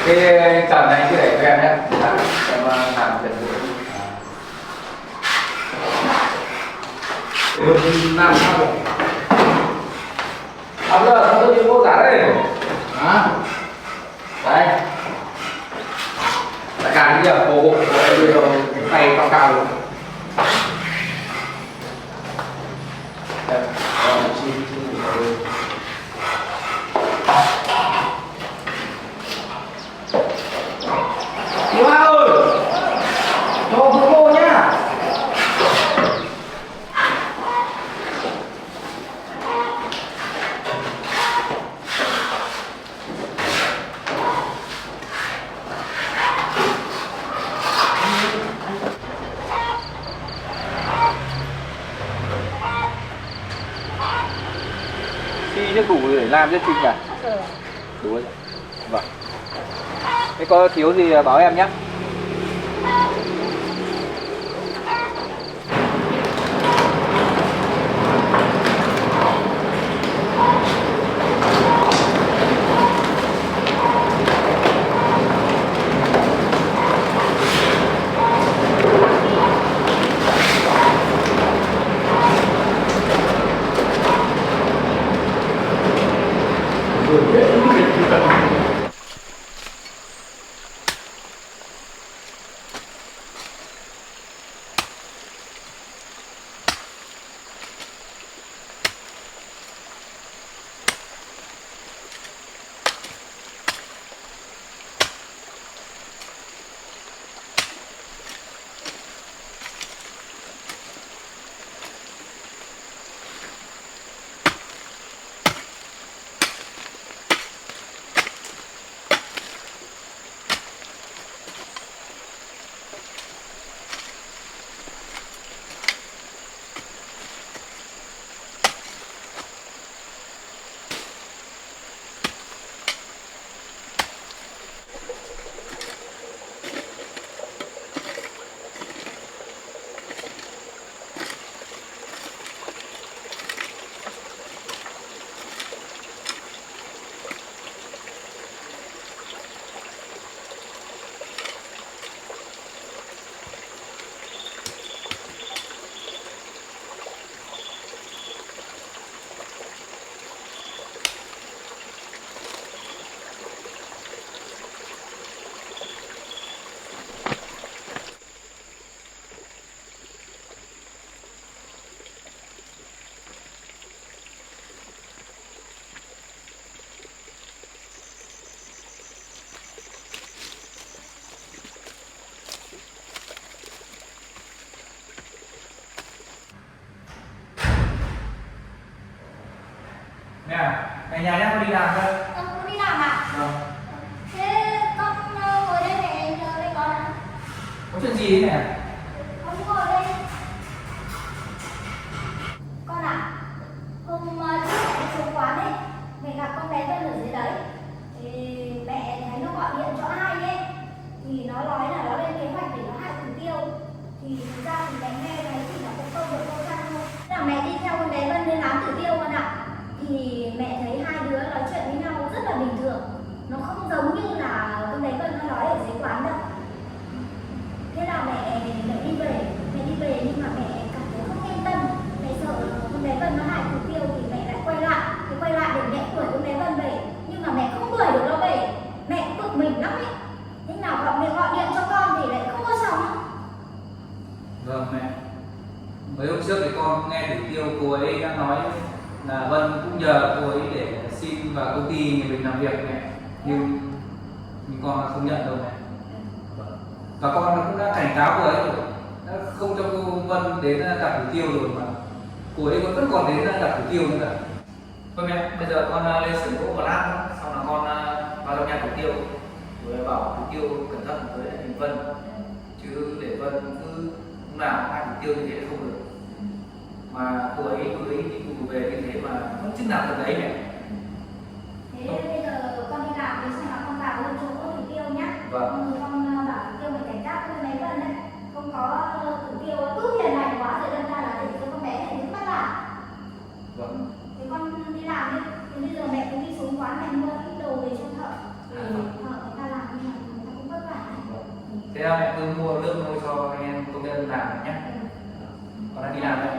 Cái trần này cứ để cho em nhé, em làm trần làm sao được? Ông giờ không có những cô giá đây. Hả? Đây. Tất cả những giờ cổ bộ tay cao cao luôn. Wow ơi, cho cô nhá. Xi chắc đủ để làm cho Trinh nhỉ? Đủ rồi. Vâng. Thế có thiếu gì báo em nhé. Mẹ à, mẹ nhà nhá, con đi làm thôi. Con đi làm à? Vâng. Thế con ngồi đây mẹ chờ đây con ạ. Có chuyện gì đấy mẹ? Con ngồi đây. Con à, hôm trước mẹ đi xuống quán ấy, mẹ gặp con bé Vân ở dưới đấy. Thì mẹ thấy nó gọi điện cho ai ấy, thì nó nói là nó lên kế hoạch để nó hại Tử Tiêu. Thì thực ra thì mẹ nghe thấy thì nó cũng không được câu ra thôi. Thế là mẹ đi theo con bé Vân lên ám Tử Tiêu con ạ. Thì mẹ thấy hai đứa nói chuyện với nhau rất là bình thường. Nó không giống như là con bé Vân nó nói ở dưới quán đâu. Thế là mẹ đi về nhưng mà mẹ cảm thấy không yên tâm. Mẹ sợ con bé Vân nó hại Tử Tiêu thì mẹ lại quay lại. Thì quay lại để mẹ đuổi con bé Vân về. Nhưng mà mẹ không đuổi được nó về. Mẹ cũng bực mình lắm ấy. Thế nào mẹ gọi điện cho con thì lại không có xong. Vâng mẹ. Mấy hôm trước thì con nghe Tử Tiêu cô ấy đã nói là Vân cũng nhờ cô ấy để xin vào công ty nhà mình làm việc mẹ, nhưng con không nhận đâu mẹ. Và con cũng đã cảnh cáo cô ấy rồi, đã không cho cô Vân đến gặp Tử Tiêu rồi mà cô ấy vẫn còn đến gặp Tử Tiêu nữa cả. Thôi mẹ, bây giờ con lên sửa gỗ một lát, xong là con vào trong nhà Tử Tiêu rồi bảo Tử Tiêu cẩn thận với Vân, chứ để Vân cứ lúc nào hai Tử Tiêu như thế không được. Mà cô ấy cưới đi cùng về như thế mà không chức nào được đấy mẹ. Thế bây giờ con đi làm thì xem là con vào lên chỗ Tử Tiêu nhá. Vâng. Con bảo Tử Tiêu mình cảnh giác với mấy Vân đấy. Không có Tử Tiêu cứ hiền lành quá rồi đâm ra là để cho con bé này đứng bắt làm. Vâng. Thì con đi làm đi. Thì bây giờ mẹ cũng đi xuống quán mẹ mua ít đồ về cho thợ. Để thợ người ta làm nhưng mà người ta cũng vất vả này. Thế mẹ cứ mua nước mua cho anh em công nhân làm nhé. Con đang đi làm đấy.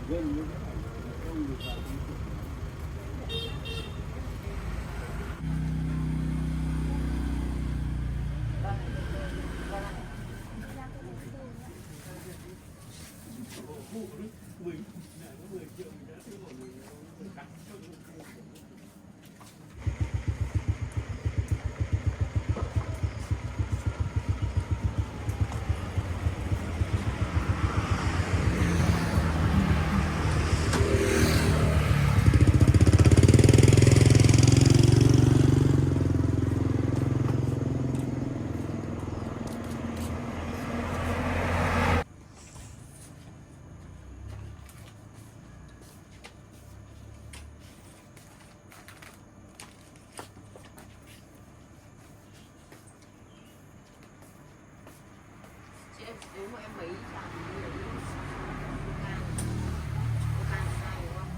Nếu mà em mấy chả thì nhiều cô Can sai đúng không?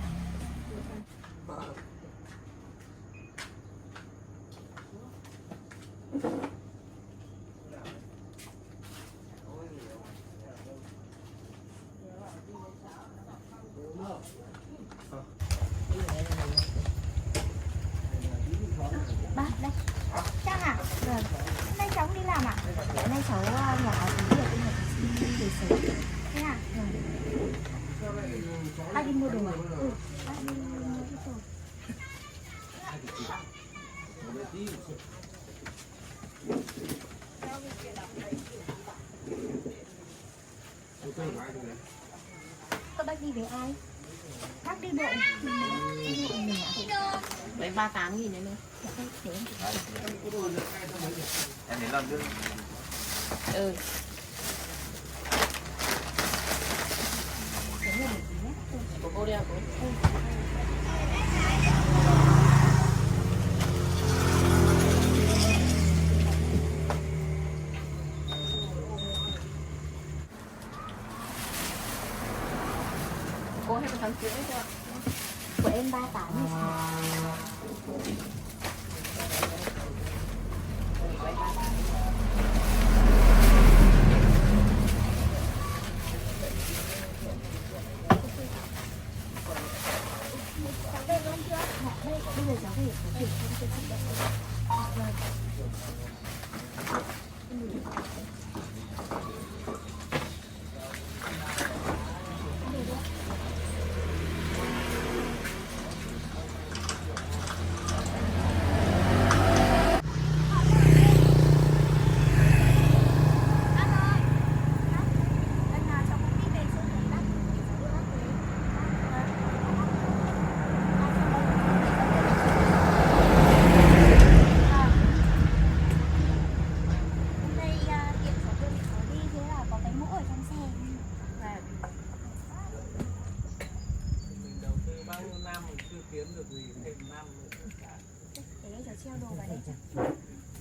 Bác đây. Trang à? Vâng. Hôm nay cháu không đi làm à? Hôm nay cháu nhỏ tí việc nhưng mà cháu xin về sớm. Thế à? Vâng. Bác đi mua đồ à? Ừ. Bác đi mua đồ. Các bác đi với ai? Bác đi bộ. Đi bộ mình à? Đấy 38.000 đấy nữa. Dạ, để em. Em đến lần trước. Ừ. Để em để tí nhé. Của cô đeo cô. Cô hay một tháng rưỡi chưa? Của em 38 thì sao? Cháu về luôn chưa? Dạ, đây, bây giờ cháu về cháu gửi cho chị đấy. Vâng.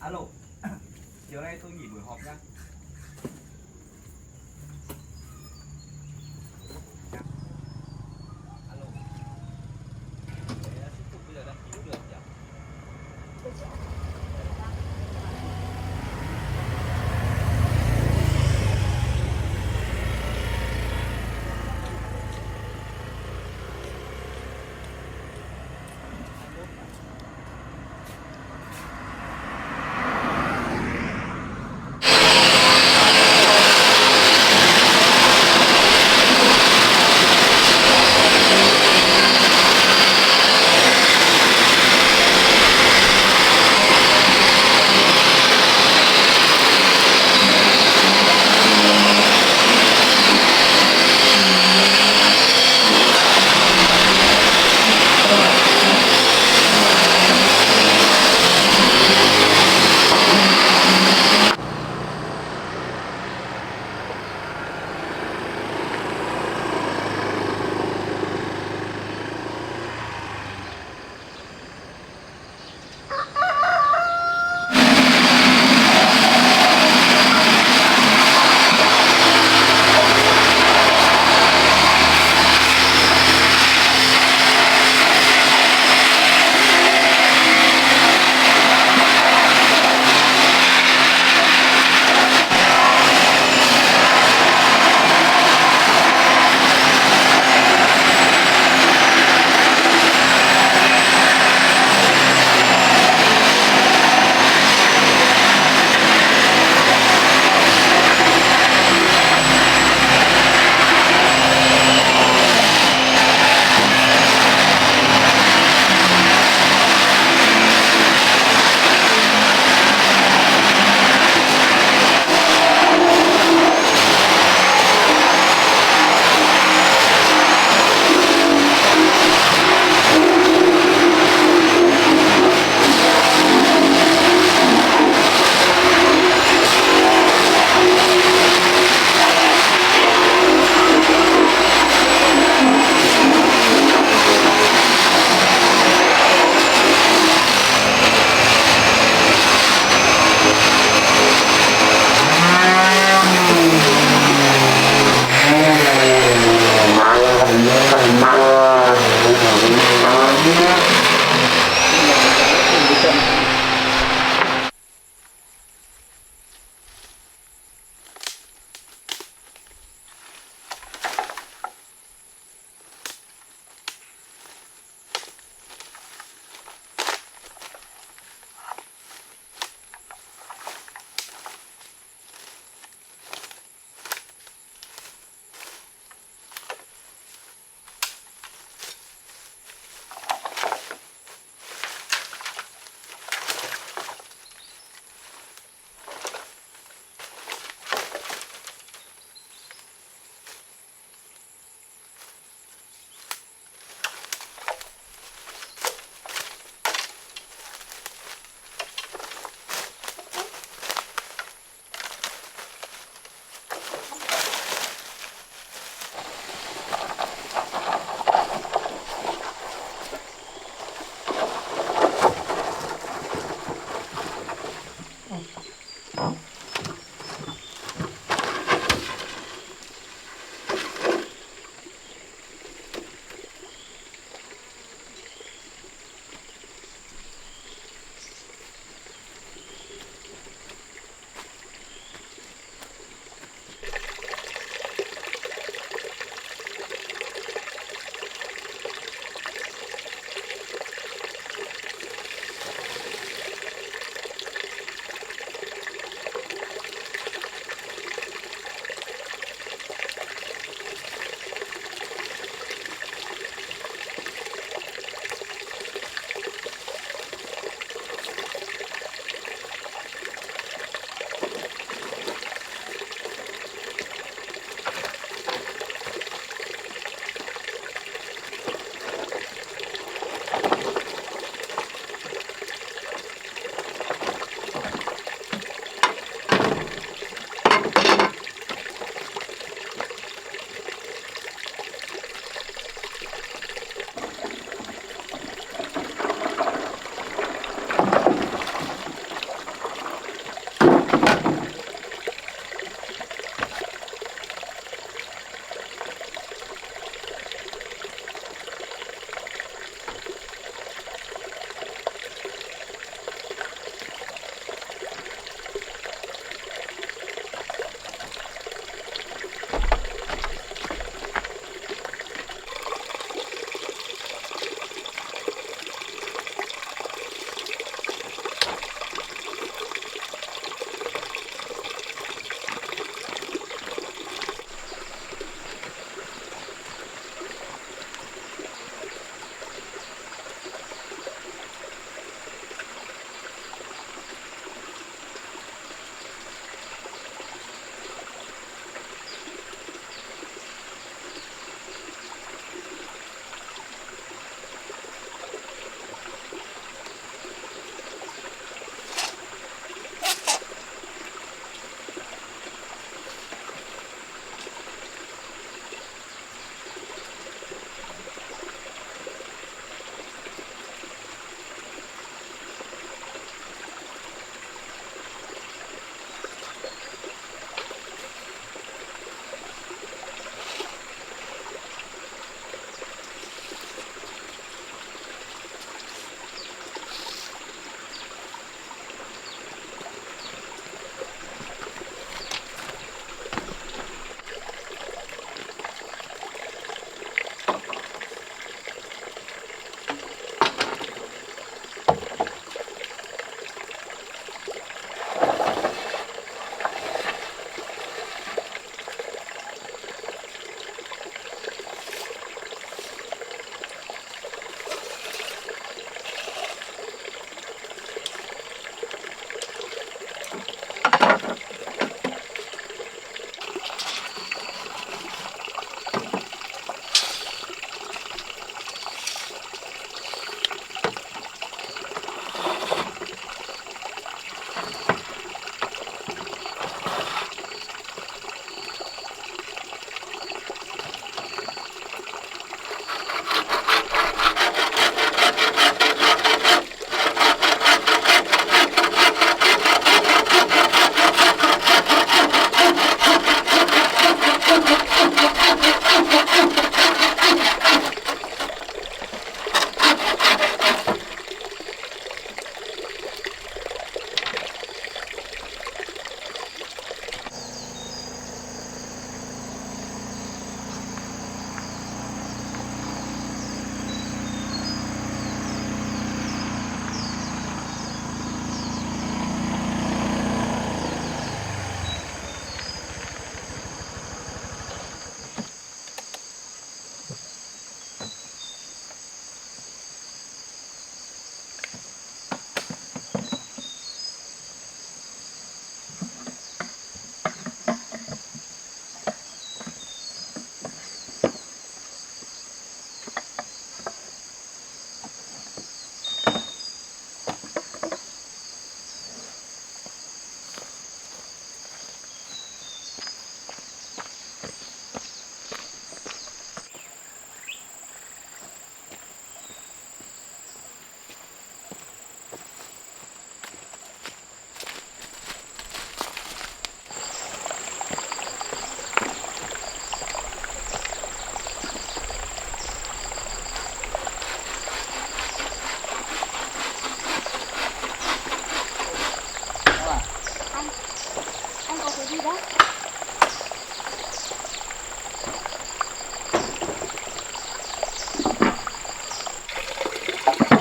Alo. Chiều nay tôi nghỉ buổi họp nhá. Alo. Đấy là tiếp tục bây giờ đăng ký được nhỉ?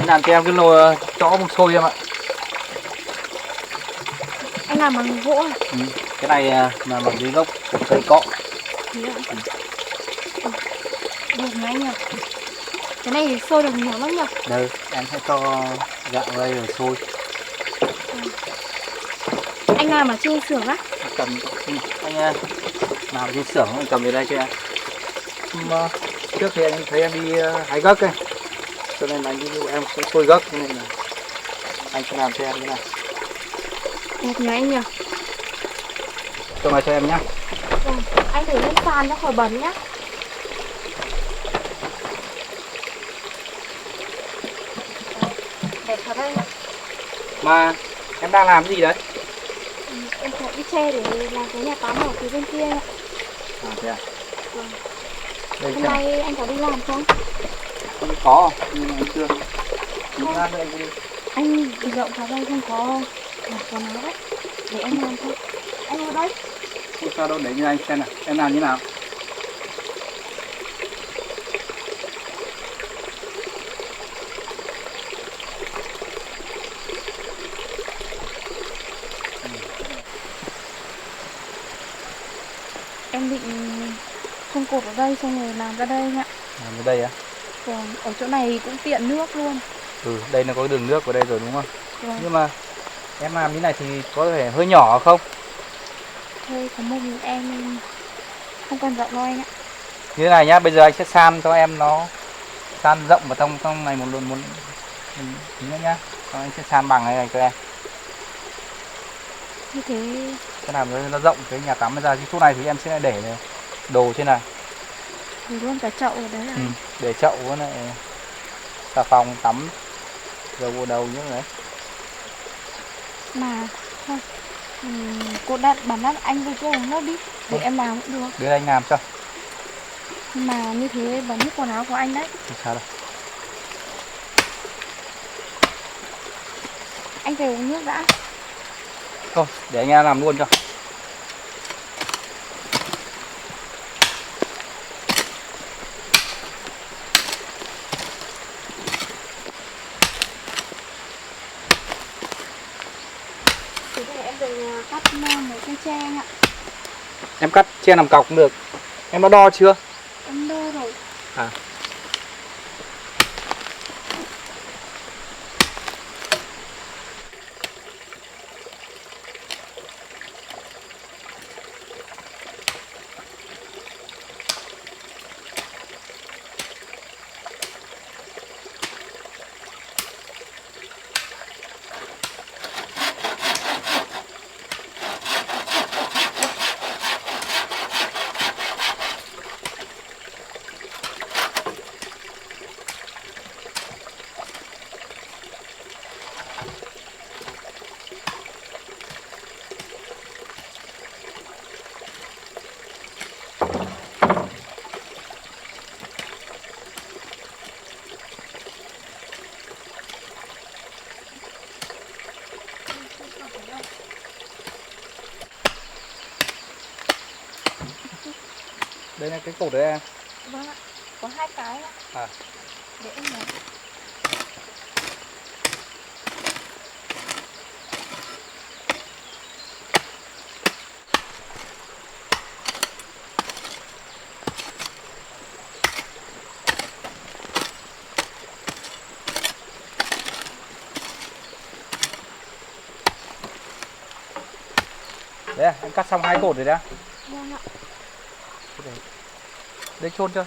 làm cho em cái nồi chõ một xôi em ạ. Anh làm bằng gỗ à? Ừ. Cái này là bằng cái gốc của cây cọ. Thế ạ? Được nhá anh nhỉ? Cái này thì sôi được nhiều lắm nhỉ? Đây, em sẽ cho gạo vào đây rồi sôi. Anh làm ở trên xưởng á? Cầm anh làm trên xưởng anh cầm về đây cho em. Mà trước thì anh thấy em đi hái gấc ấy, cho nên là anh đi giúp em sẽ sôi gấc, cho nên là anh sẽ làm cho em cái này. Đẹp nhá anh nhỉ? Cho này cho em nhá. Vâng, anh thử lên sàn cho khỏi bẩn nhá. Đẹp thật đấy. Mà em đang làm cái gì đấy? Em phải đi che để làm cái nhà tắm ở phía bên kia ạ. À thế à? Vâng. Đây Hôm xem. nay anh có đi làm không? Không có, nhưng mà anh chưa. Chúng ta đây anh đi. Anh đi rộng vào đây không có mặc quần áo đấy. Để em làm thôi. Anh ngồi đây. Không sao đâu, để như anh xem nào. Em làm như nào? Em định không cột ở đây xong rồi làm ra đây anh ạ. Làm ở đây á? Vâng, ở chỗ này cũng tiện nước luôn. Ừ, đây nó có đường nước vào đây rồi đúng không? Vâng. Nhưng mà em làm như này thì có vẻ hơi nhỏ không? Thôi có một mình em không cần rộng đâu anh ạ. Như thế này nhá, bây giờ anh sẽ san cho em nó san rộng vào trong này một nữa nhá. Xong anh sẽ san bằng này cho em. Như thế Cái làm nó rộng cái nhà tắm ra, chứ chỗ này thì em sẽ để đồ trên này. thì luôn cả chậu ở đấy à? Ừ, để chậu với lại xà phòng tắm, dầu gội đầu như thế đấy. Mà thôi cô đặt bản đắt anh với cô uống nước đi để em làm cũng được. Đưa anh làm cho. Mà như thế bẩn hết quần áo của anh đấy. Không sao đâu. Anh về uống nước đã. Thôi, để anh làm luôn cho. Thế để em về cắt mấy cây tre anh ạ. Em cắt che làm cọc cũng được. Em đã đo chưa? Em đo rồi. À. Đây là cái cột đấy em. Vâng ạ. Có 2 cái ạ. À. Để em lấy. Đấy à, em cắt xong 2 cột rồi đấy á. Vâng ạ. Đây chôn cho.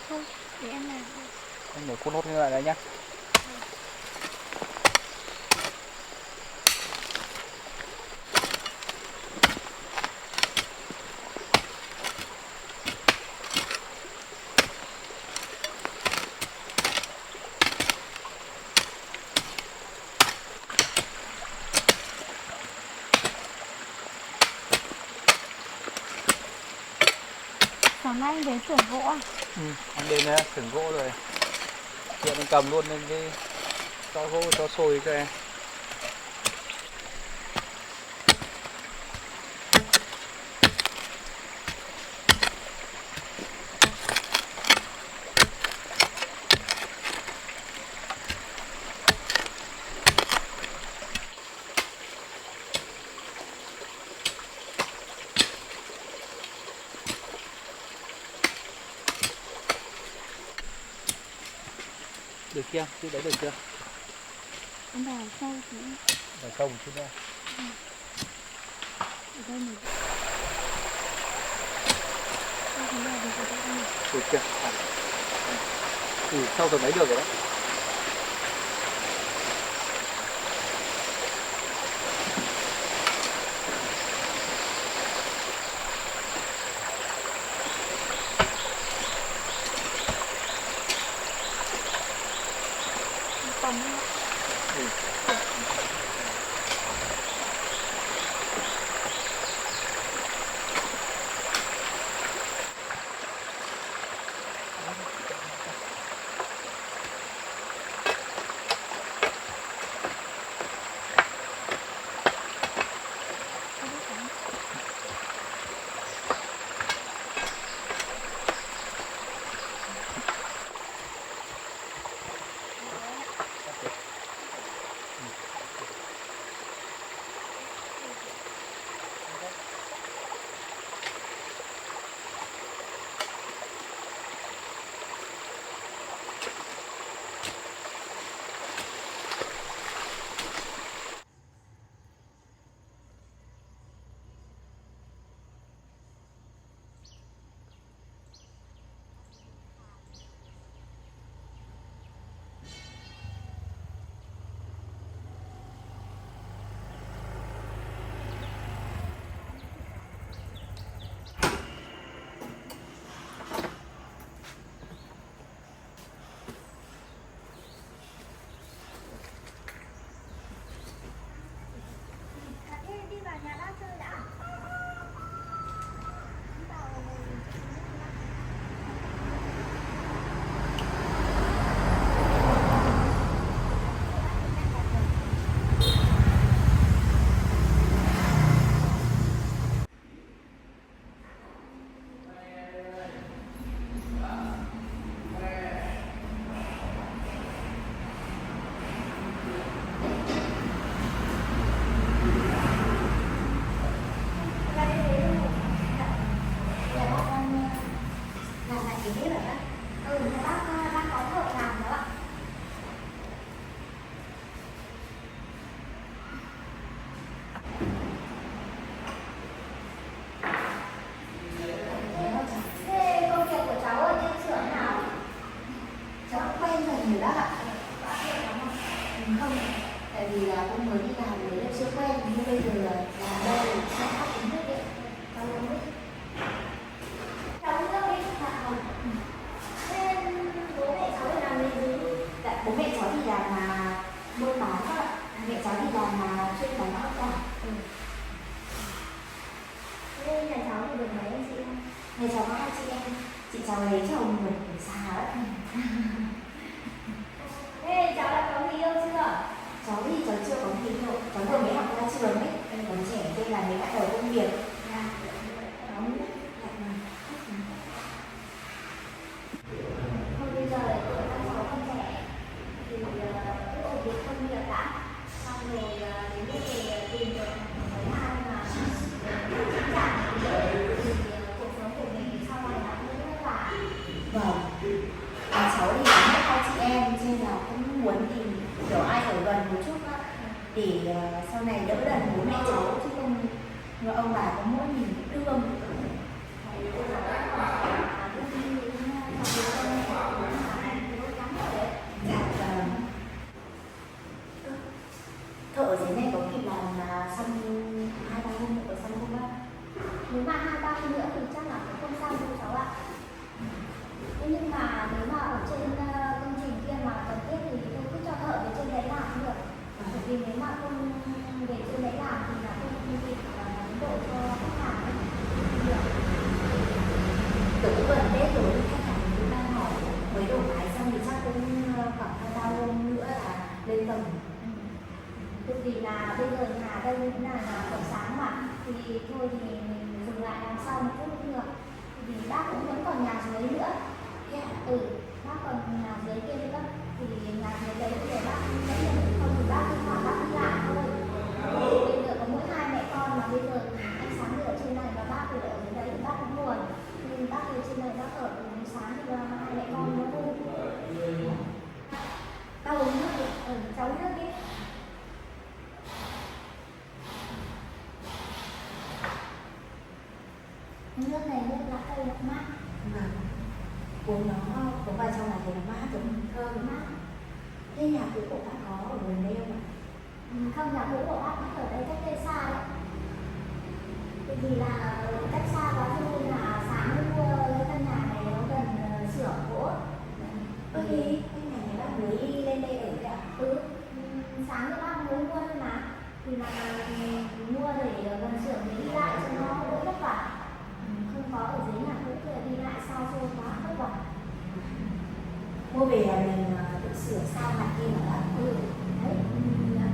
Thôi, để em làm. Em để cốt lốt như vậy đấy nhá. Sáng nay anh đến xưởng gỗ à? Ừ, anh đến xưởng gỗ rồi. Hiện anh cầm luôn lên cái cho gỗ cho sôi cho em. Được chưa? Chứ đấy được chưa? Em đào sâu tí. Đào sâu một chút nữa. Ở đây mình. Tôi thấy là được rồi đây. Được chưa? Sâu tầm mấy được rồi đấy. Còn Thế đi vào nhà bác chơi đã. Đi vào ra đây thấy không? Nhà bác đang làm lại cái bếp rồi á. Nhà bác đang có thợ làm đó ạ. Thế công việc của cháu ở trên xưởng nào? Cháu cũng quen rồi nhiều đó ạ. Không, tại vì là cũng mới đi làm đấy là chưa quen, nhưng bây giờ là đây cháu học tính thức đấy. Cháu không biết. Cháu cũng đâu biết dạ không. Thế bố mẹ cháu thì làm gì? Tại bố mẹ cháu thì làm mà buôn bán đó ạ. Mẹ cháu thì làm mà chuyên bán hoa quả. Thế nhà cháu thì được mấy anh chị em? Nhà cháu có 2 chị em. Chị cháu lấy chồng ở xa đó. Thế cháu đã có người yêu chưa? Cháu thì cháu chưa có người yêu. Cháu vừa mới học ra trường ấy. Còn trẻ nên là mới bắt đầu công việc. Thôi bây giờ để tuổi các cháu còn trẻ thì cứ ổn định công việc đã, xong rồi đến lúc về tìm được mấy ai mà chính trạng thì cuộc sống của mình sau này là hơi vất vả. Vâng. Và cháu thì có 2 chị em cho nên là cũng muốn tìm kiểu ai ở gần một chút á, để sau này đỡ đần bố mẹ cháu, chứ không ông bà có mỗi mình cũng đương. Dạ vâng. Thợ ở dưới này có kịp làm xong 2-3 hôm nữa xong không bác? Nếu mà 2-3 hôm nữa thì chắc là cũng không sao đâu cháu ạ. Thế nhưng mà nếu mà ở trên công trình kia mà cần thiết thì tôi cứ cho thợ về trên đấy làm cũng được. Bởi vì nếu mà không về trên đấy làm thì là không kịp tiến độ cho khách hàng ấy. Được. Từ cũng gần Tết rồi, khách hàng cũng đang hỏi mới đổ máy xong thì chắc cũng khoảng 2-3 hôm nữa là lên tầng. Tự vì là bây giờ nhà đây cũng là buổi sáng mà, thì thôi thì mình dừng lại làm sau một chút cũng được. Vì bác cũng vẫn còn nhà dưới nữa. Bác còn nhà dưới kia nữa. Thì nhà dưới đấy thì để bác vẫn nhận không thì bác đi vào bác đi lại thôi. Bây giờ có mỗi 2 mẹ con mà bây giờ anh sáng thì ở trên này và bác thì ở dưới đấy thì bác cũng buồn. Nên bác ở trên này bác ở từ sáng thì 2 mẹ con nữa thôi. cuốn nó cuốn vào trong này thì nó mát rồi, thơm mát. Thế nhà cũ của bạn có ở gần đây không ạ? Không, nhà cũ của bác ở đây cách đây xa đấy. Vì là cách xa quá cho nên là sáng mua cái căn nhà này nó gần xưởng gỗ. Cái nhà này bác mới lên đây ở đấy ạ? Sáng thì bác mới mua thôi mà. Thì là mua để gần xưởng để đi lại cho nó đỡ vất vả. Không có ở dưới nhà cũ thì đi lại xa xôi quá vất vả. Mua về là mình tự sửa sang lại kia mà bác. Đấy,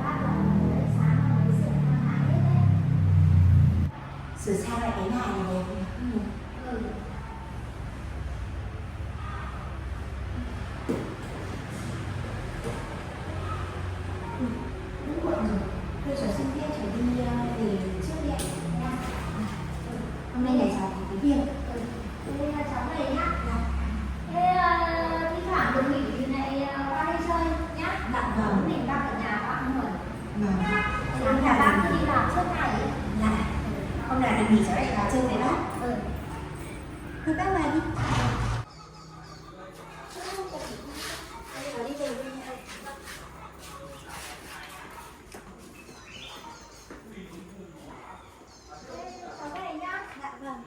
bác là đấy, sáng là mới sửa sang lại hết đấy. Sửa sang lại cái nhà này đẹp. Đúng rồi. Tôi cháu sinh viên cháu đi về trước đi ạ. Hôm nay này cháu có cái việc. Thế là cháu về nhá. Thế thi thoảng được nghỉ thì này qua đây chơi nhá. Dạ vâng. Mình bác ở nhà bác không ở. Vâng. Nhà bác cứ đi làm suốt ngày ấy. Dạ. Hôm nào được nghỉ cháu lại vào chơi với bác. Thôi bác vào đi. Cháu đi về đi. Cháu về nhá. Dạ vâng.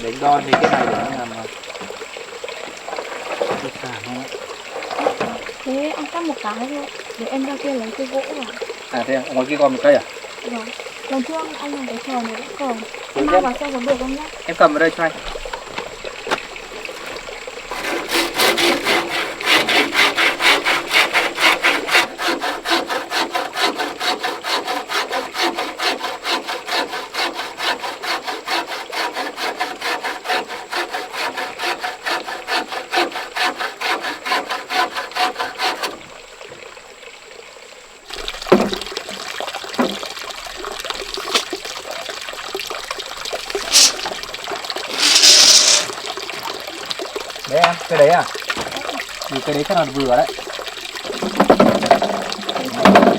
Để đo thì cái này để nó làm cái khả không ạ? Thế anh cắt một cái thôi, để em ra kia lấy cây gỗ vào. À thế à? Ở ngoài kia còn một cây à? Vâng. Lần trước anh làm cái tròn này vẫn còn. Đúng Em mang nhất. vào xem có được không nhá? Em cầm ở đây cho anh. Đấy em, cái đấy à? Thì cái đấy chắc là vừa đấy.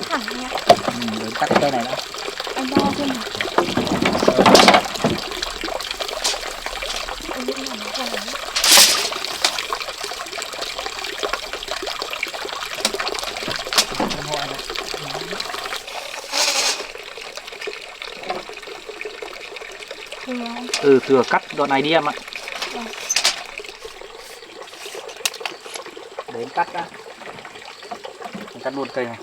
Thẳng nha. Để cắt cây này đã. Em đo xem nào. Em biết là nó còn đấy. Thừa anh. Thừa cắt đoạn này đi em ạ. Vâng. Để em cắt đã. Em cắt luôn cây này.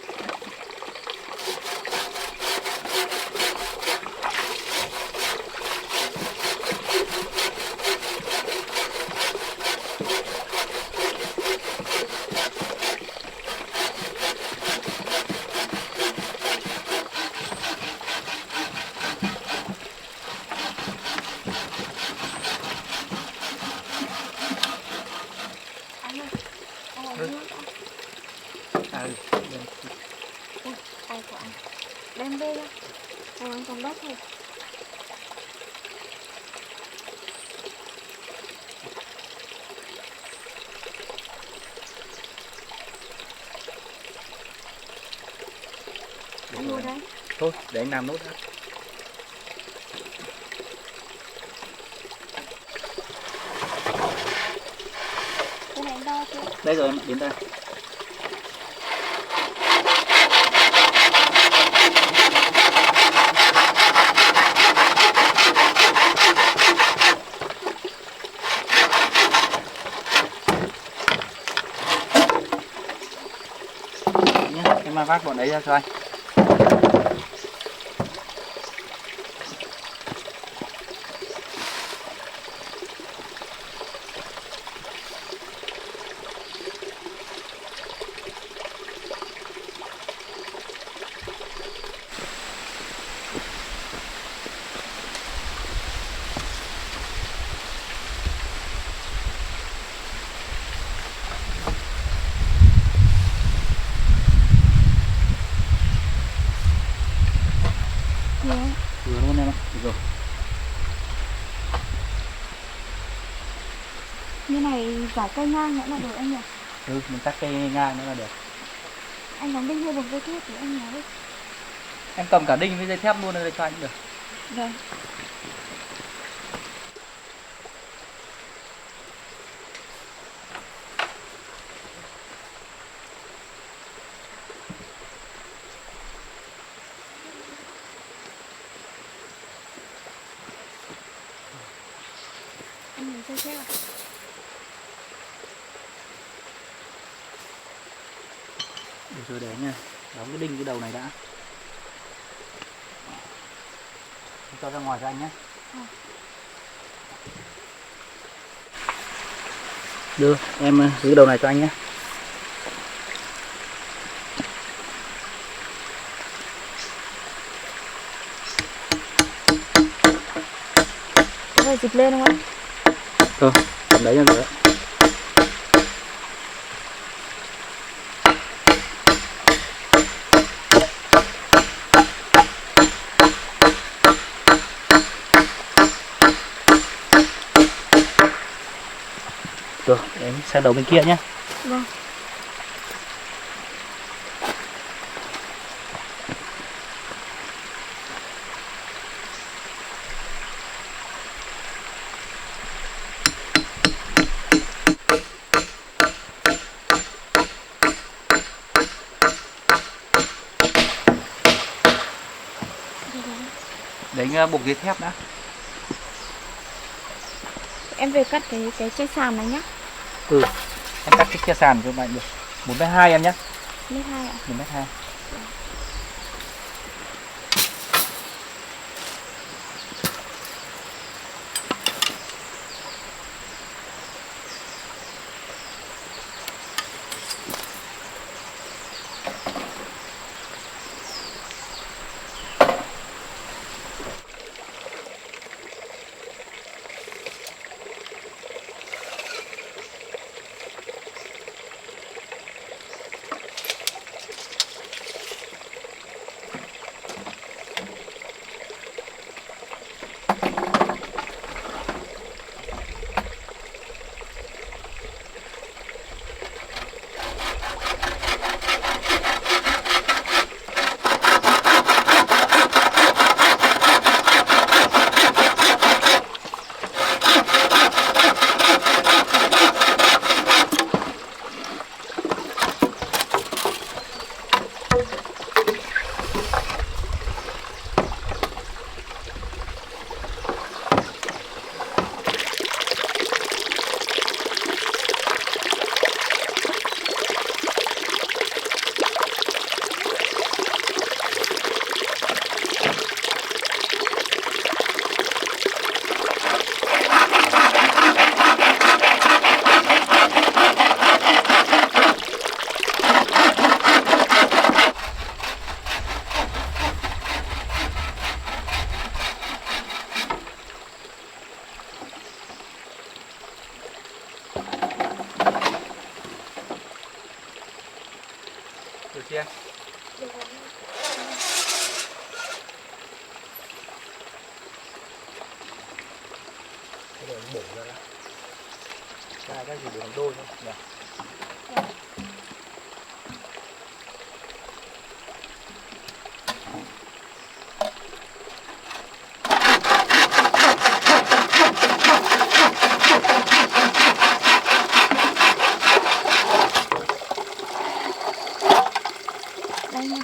Anh ơi, anh lấy nước đã. Ui, tay của anh. Đem về ra. Rồi anh còn đất thôi. Anh ngồi đây. Thôi, để anh làm nốt đã. Cái này em đo chưa? Đây rồi em, đến đây. Nhá, em mang vác bọn đấy ra cho anh. Như này giải cây ngang nữa là được anh nhỉ? Ừ, mình cắt cây ngang nữa là được. Anh đóng đinh hay buộc dây thép thì anh nói. Em cầm cả đinh với dây thép luôn đây cho anh được. Vâng. Anh nhìn dây thép à? Được rồi đấy nha. Đóng cái đinh cái đầu này đã. Cho ra ngoài cho anh nhé. Đưa em giữ cái đầu này cho anh nhé. Có phải dịch lên không anh? Cầm đấy cho rồi. Rồi, em sang đầu bên kia nhé. Vâng. Đánh buộc dây thép đã. Em về cắt cái chai sàn này nhá. Ừ, em cắt cái chia sàn cho bạn được 1m2 em nhé. 1m2 ạ. 1m2. Được chưa? Được rồi. Cái này bổ ra đó. Cái gì để làm đôi thôi nhỉ? Đây nha.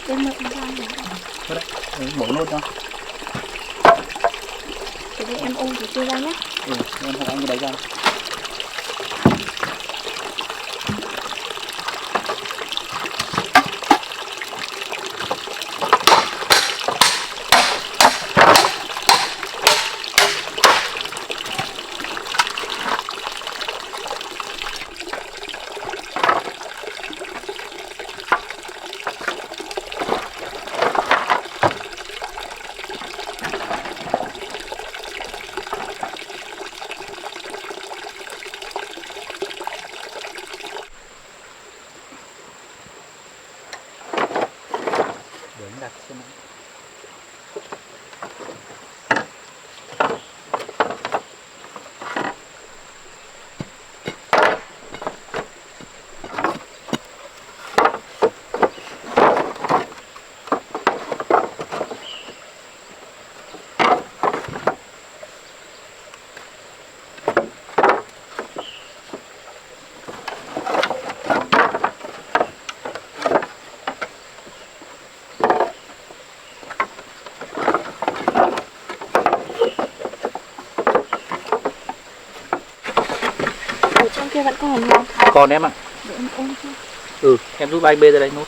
Em mượn ra này. Thôi đấy, bổ nốt cho. Thế đây em ôm cái kia ra nhé. Ừ, em hộ anh cái đấy ra. Xem nào. Ở trong kia vẫn còn không? Còn em ạ. Để em ôm cho. Ừ, em giúp anh bê ra đây nốt.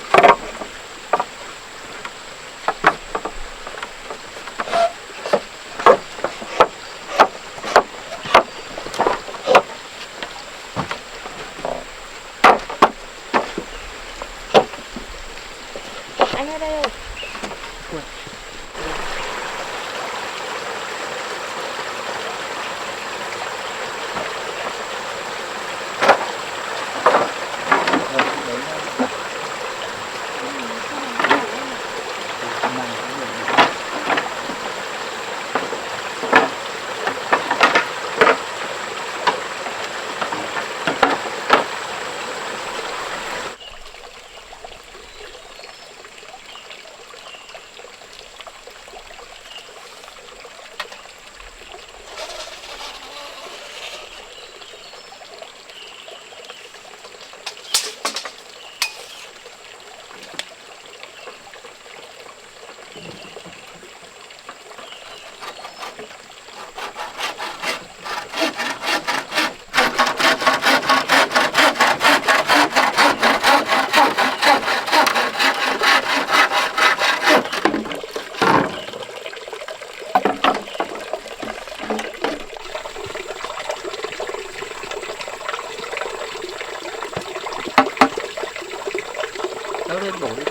Anh ở đây rồi. Nấu lên đổ đi.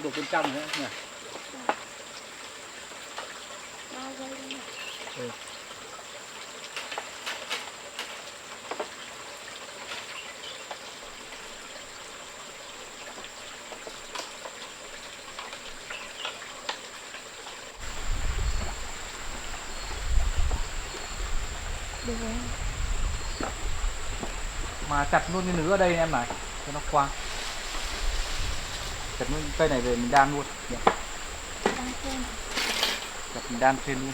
đổ bên trong nữa nhỉ. 3 giây thôi. Ừ. Được rồi. Mà chặt luôn cái nứa ở đây em này cho nó khoan. Chặt luôn cây này về mình đan luôn nhỉ. Đang xem. Chặt mình đan trên luôn.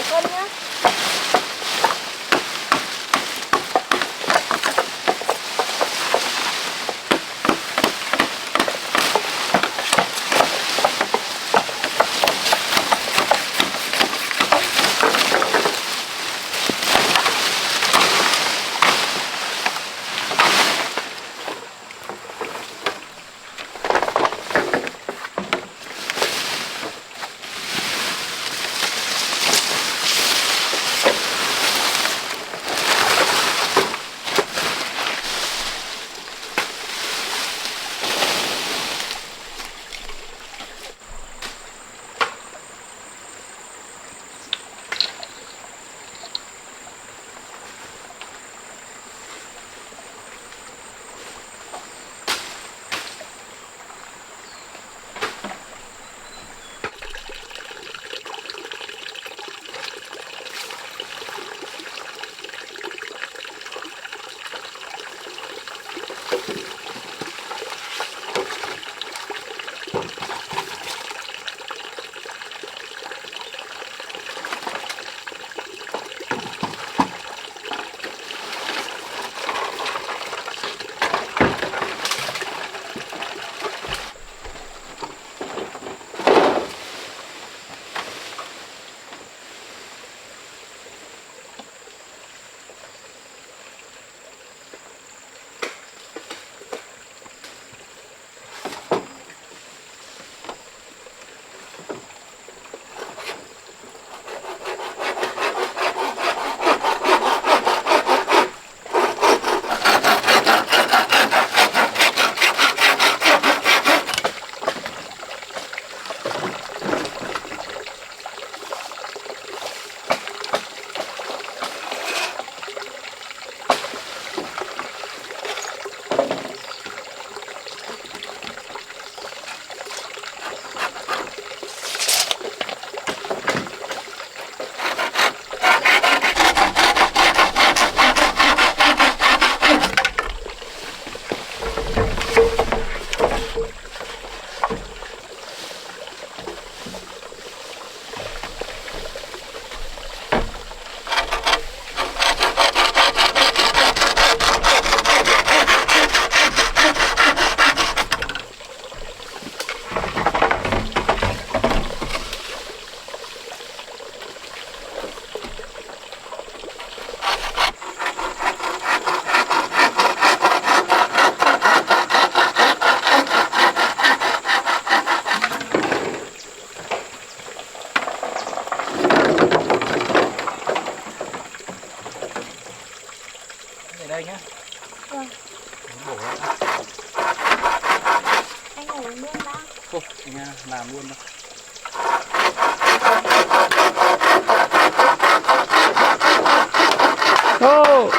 Cân nhá. đây nhá. Vâng. Bổ ra. Anh ngồi luôn đã. Không, anh làm luôn đâu. Oh.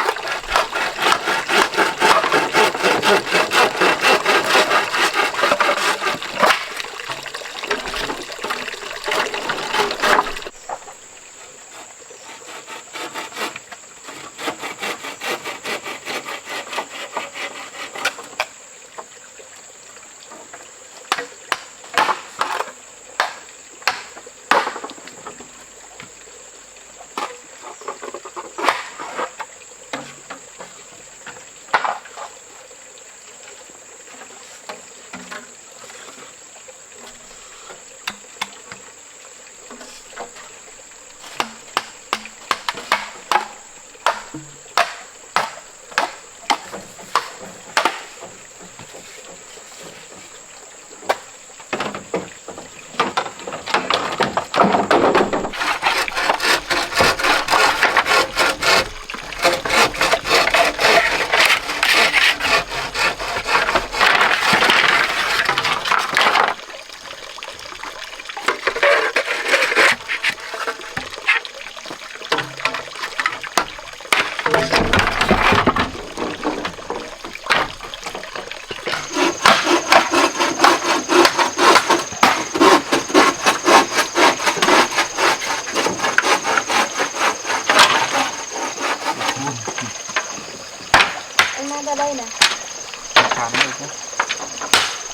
thán đây chứ.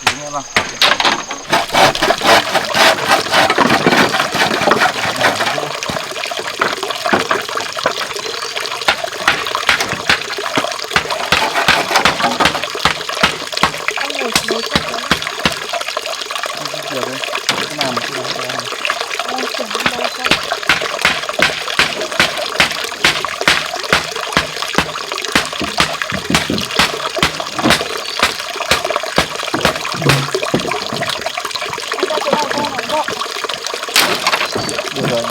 Đúng em không? Anh ngồi xuống đấy chặt đấy. Được đấy. Cái nào mà cái đó cho em. Em chuyển lên đây cho. Anh ra chỗ này cho em nóng vội. Được rồi.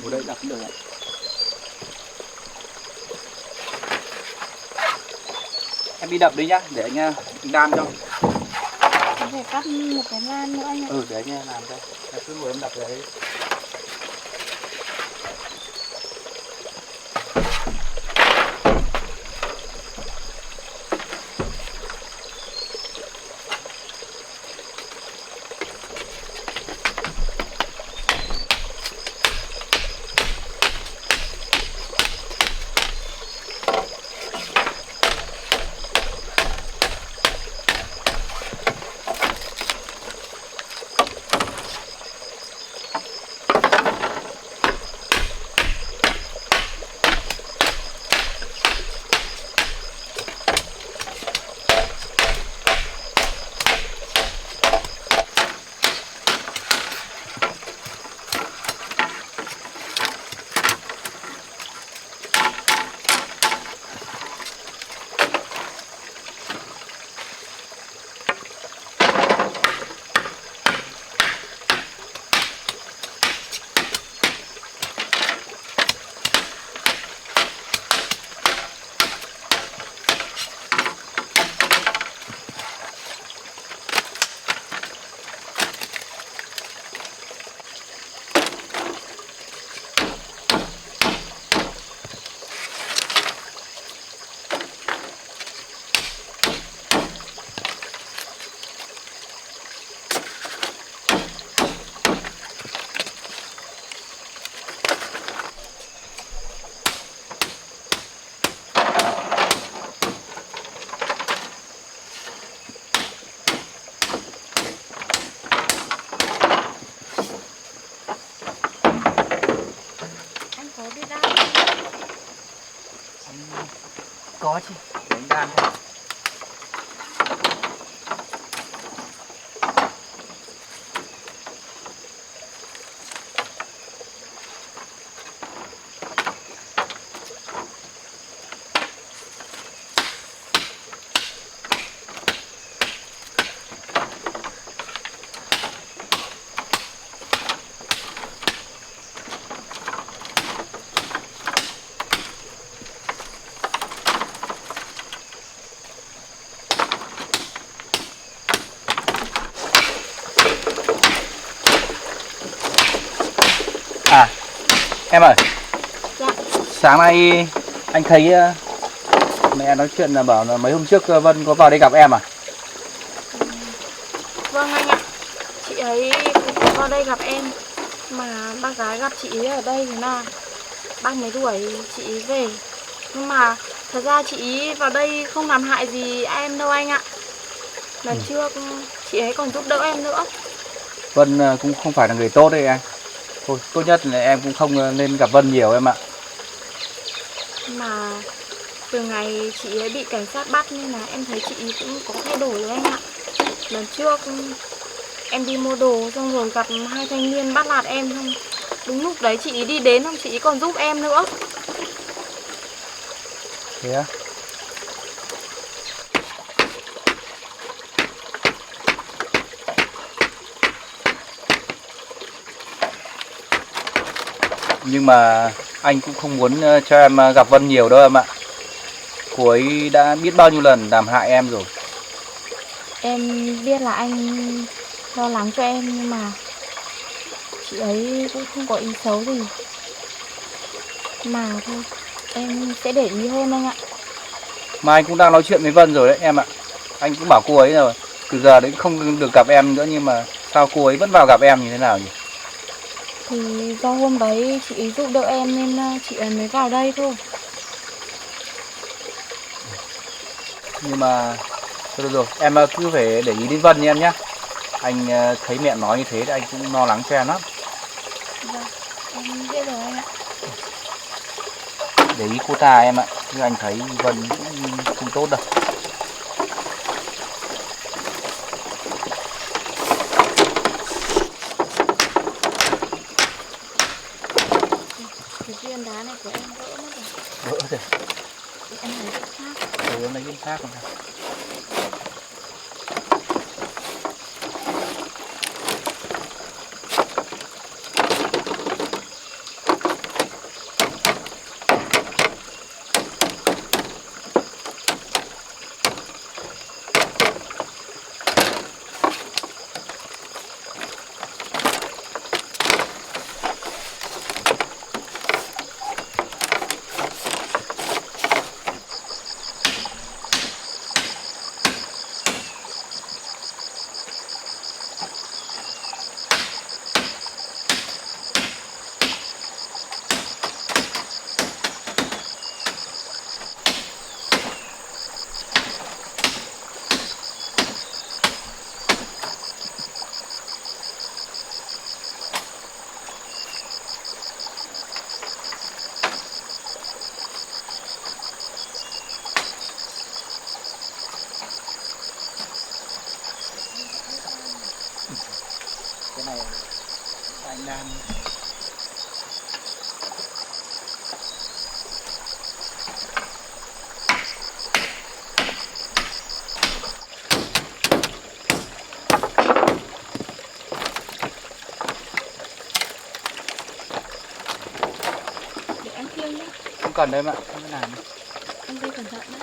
Ở đây đặt được ạ. Em đi đập đi nhá, để anh đan cho. Có thể cắt một cái lan nữa anh ạ. Ừ, để anh làm cho. Em cứ ngồi em đập đấy. Anh có biết đan. Có chứ, để anh đan thôi. À, em ơi, Dạ. sáng nay anh thấy mẹ nói chuyện là bảo là mấy hôm trước Vân có vào đây gặp em à? Vâng anh ạ. Chị ấy cũng có vào đây gặp em. Mà bác gái gặp chị ấy ở đây thế là bác mới đuổi chị ấy về. Nhưng mà thật ra chị ấy vào đây không làm hại gì em đâu anh ạ. Lần trước chị ấy còn giúp đỡ em nữa. Vân cũng không phải là người tốt đấy anh. Thôi, tốt nhất là em cũng không nên gặp Vân nhiều em ạ. Mà từ ngày chị ấy bị cảnh sát bắt nên là em thấy chị ấy cũng có thay đổi rồi anh ạ. Lần trước em đi mua đồ xong rồi gặp hai thanh niên bắt nạt em, xong đúng lúc đấy chị ấy đi đến, xong chị ấy còn giúp em nữa. Thế á? Nhưng mà anh cũng không muốn cho em gặp Vân nhiều đâu em ạ. Cô ấy đã biết bao nhiêu lần làm hại em rồi. Em biết là anh lo lắng cho em, nhưng mà chị ấy cũng không có ý xấu gì. Mà thôi, em sẽ để ý hơn anh ạ. Mà anh cũng đang nói chuyện với Vân rồi đấy em ạ. Anh cũng bảo cô ấy rồi, từ giờ đến không được gặp em nữa, nhưng mà sao cô ấy vẫn vào gặp em như thế nào nhỉ? Thì do hôm đấy chị ấy giúp đỡ em nên chị ấy mới vào đây thôi. Nhưng mà thôi được rồi, em cứ phải để ý đến Vân nha em nhé. Anh thấy mẹ nói như thế thì anh cũng lo lắng cho em lắm. Vâng, em biết rồi anh ạ. Để ý cô ta em ạ, chứ anh thấy Vân cũng không tốt đâu. Cái viên đá này của em vỡ mất rồi. Vỡ rồi. Thì em lấy cái khác. Em lấy cái khác không nào. Cái này anh đang Để em khiêng nhé. không cần đâu em ạ, không có làm. Em đi cẩn thận nhé.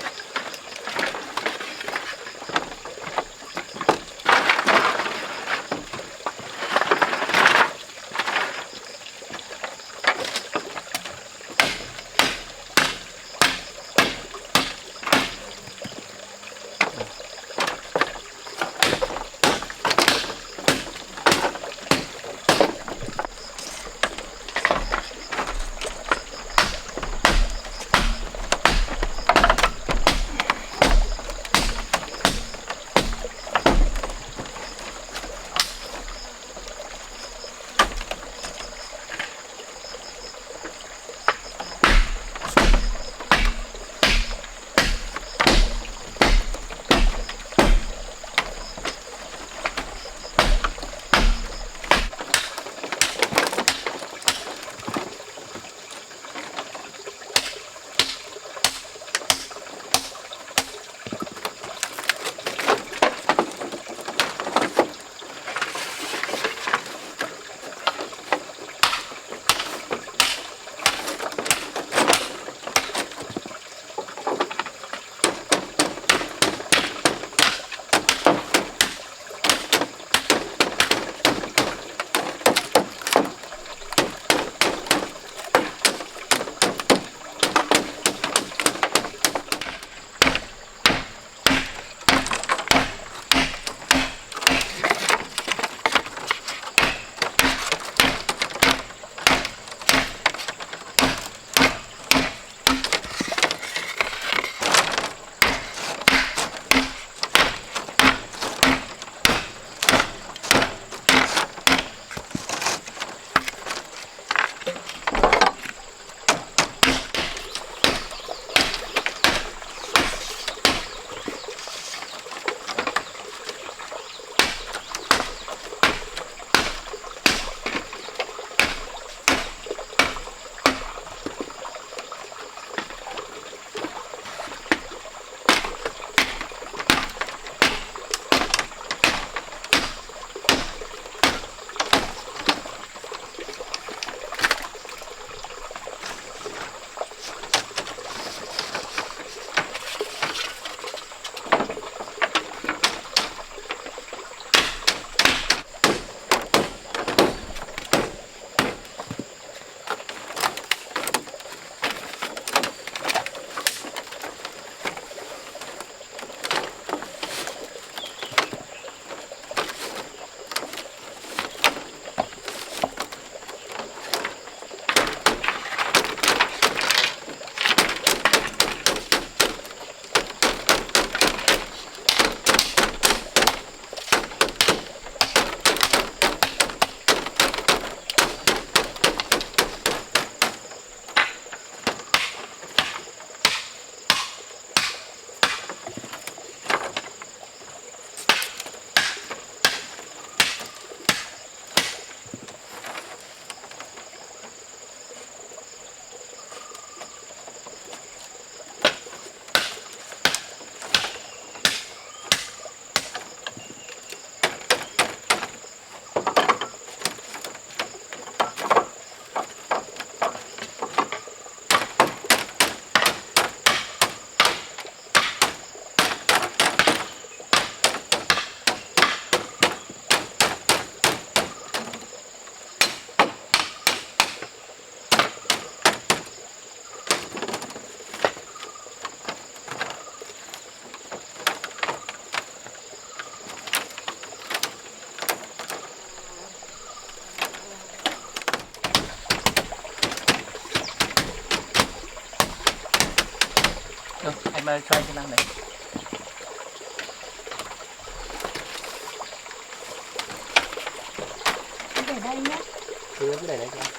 em cho anh cái năng đấy. Em để đây nhé. Cứ để đây cho anh.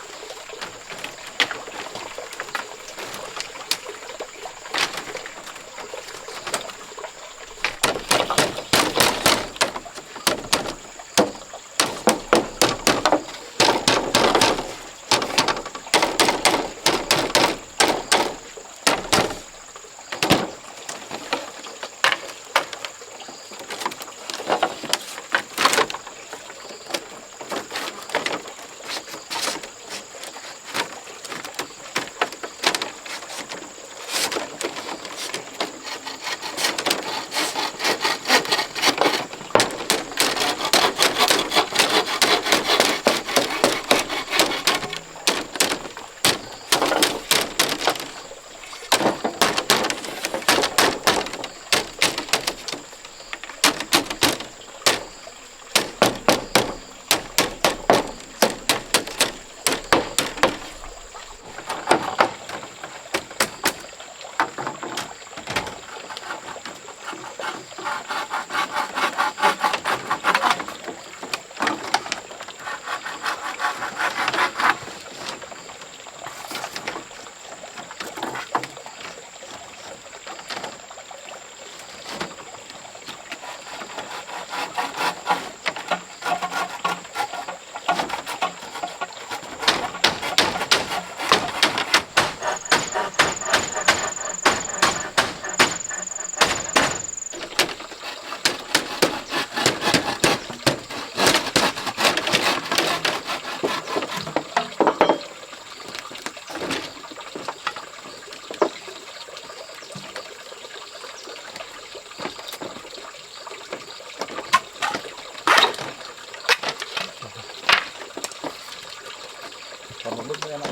Còn một bức nữa em ạ.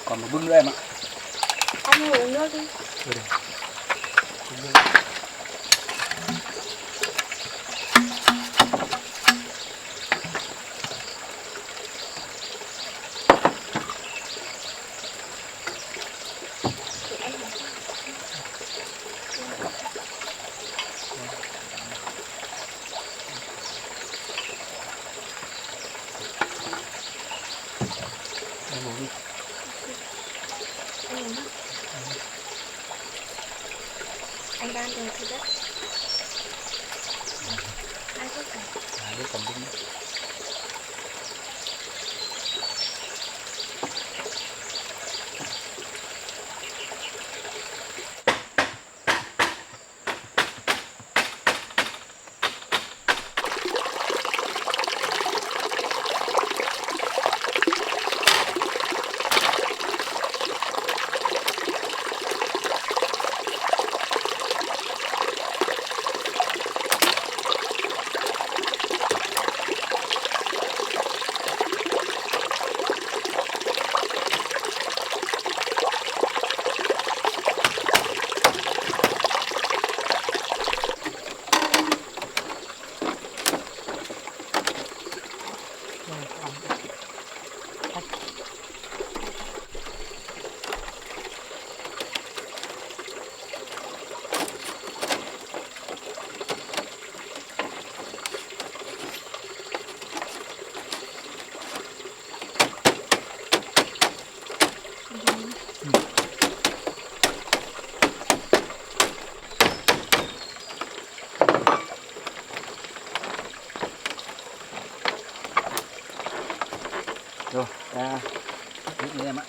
Còn một bức nữa em ạ. Anh ngồi uống nước đi. Rồi đây. Em uống đi. Anh uống nước. Anh đang về thứ đất. Ai có cả. Đây còn bức nữa. Rồi, ra nước nữa em ạ.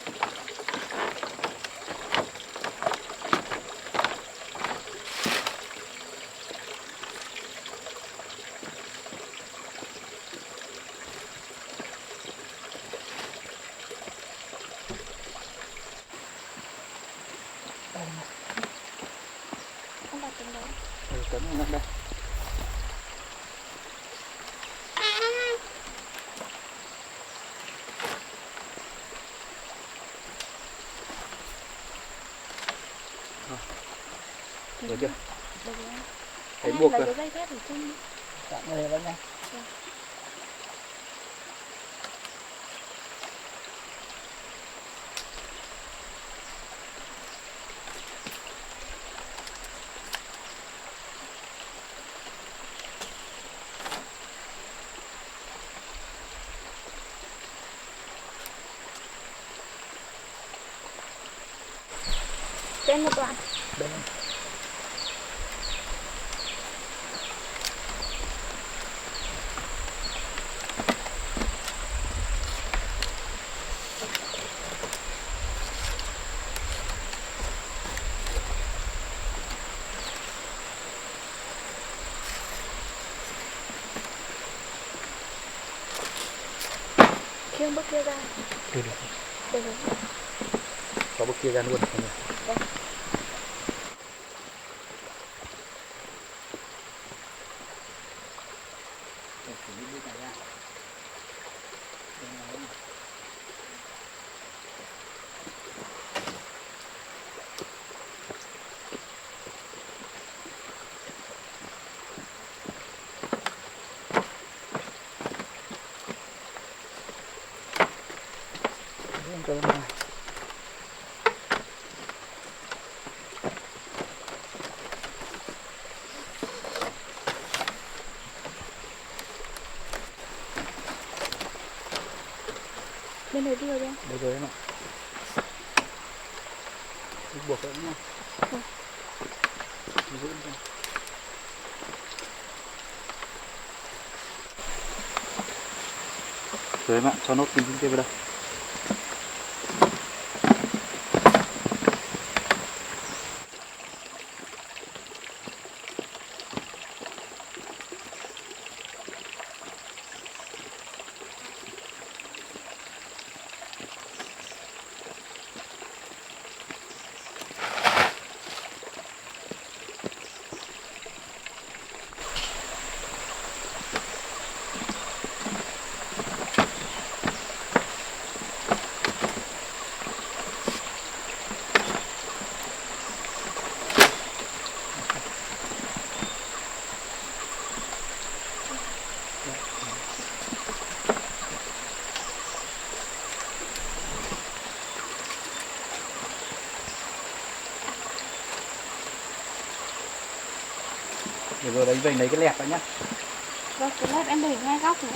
Không đặt trên đấy. Cấm nước đây. Được chưa? Được rồi. Thấy Anh buộc lấy rồi. cái dây thép ở chung đi. Tạm người đấy nha. Trên một đoạn. Đây. Khiêng bước kia ra. Được được. Được rồi. Có bước kia ra luôn. Vâng. Cho bên này. Bên này đi rồi em. Đây rồi em ạ. Buộc nữa nha. Vâng. Giữ nha. Rồi em ạ, cho nốt kim kia vào đây. Để rồi đánh về lấy cái lẹp đó nhá. Vâng, cái lép em để ngay góc nữa.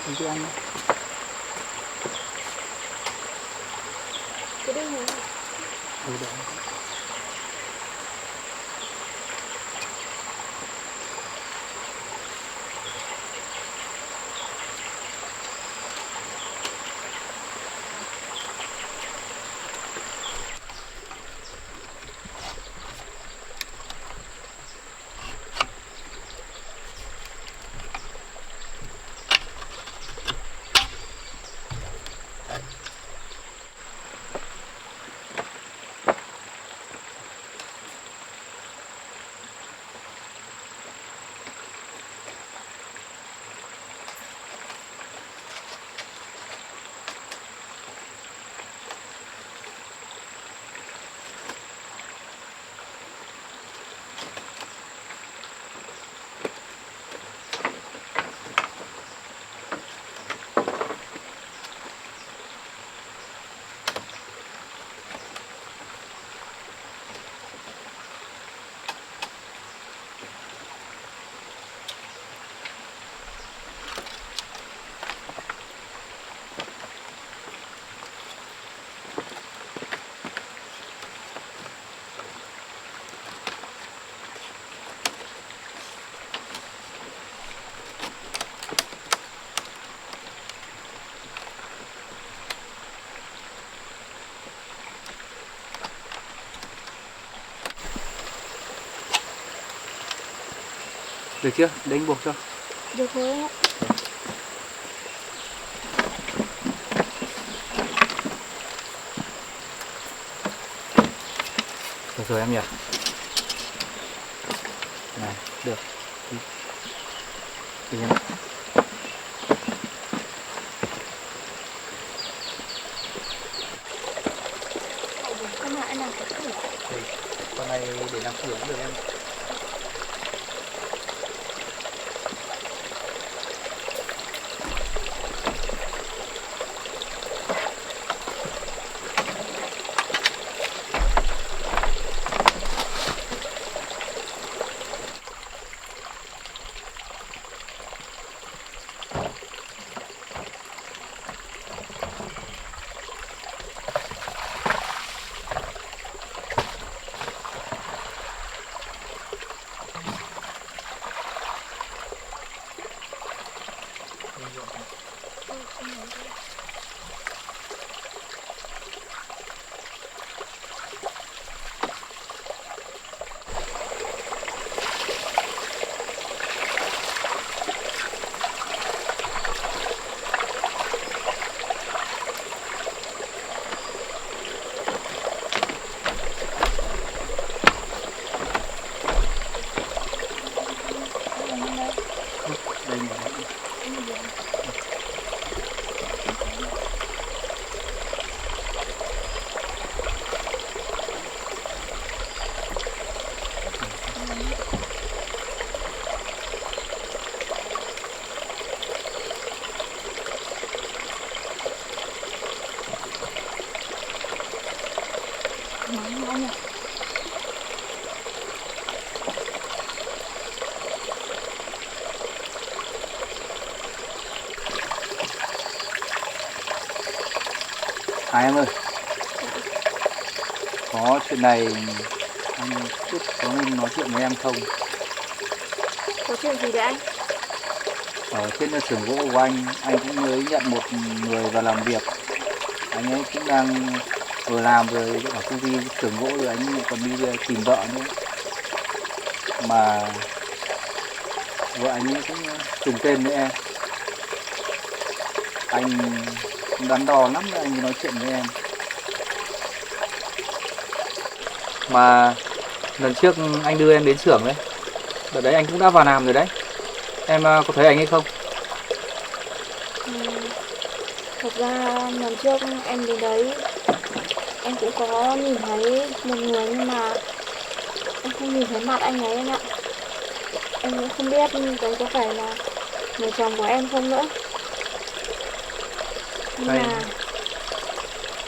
Anh cứ ăn. Cái đây này. Ừ, đấy. Được chưa? Để anh buộc cho. Được rồi em ạ. Được rồi em nhỉ. Này, được. Đi em. Con lại làm cái cửa. Con này để làm cửa cũng được em. Đây này. Nóng quá nhỉ. Em ơi, có chuyện này anh chút có nên nói chuyện với em không? Có chuyện gì đấy anh? Ở trên xưởng gỗ của anh cũng mới nhận một người vào làm việc. Anh ấy cũng đang vừa làm rồi ở công ty xưởng gỗ rồi anh còn đi tìm vợ nữa. Mà vợ anh ấy cũng trùng tên với em. Anh đắn đo lắm anh mới nói chuyện với em. Mà lần trước anh đưa em đến xưởng đấy, đợt đấy anh cũng đã vào làm rồi đấy. Em có thấy anh hay không? Thật ra lần trước em đến đấy em cũng có nhìn thấy một người nhưng mà em không nhìn thấy mặt anh ấy anh ạ. Em cũng không biết đấy có phải là người chồng của em không nữa. Nhưng Hay. mà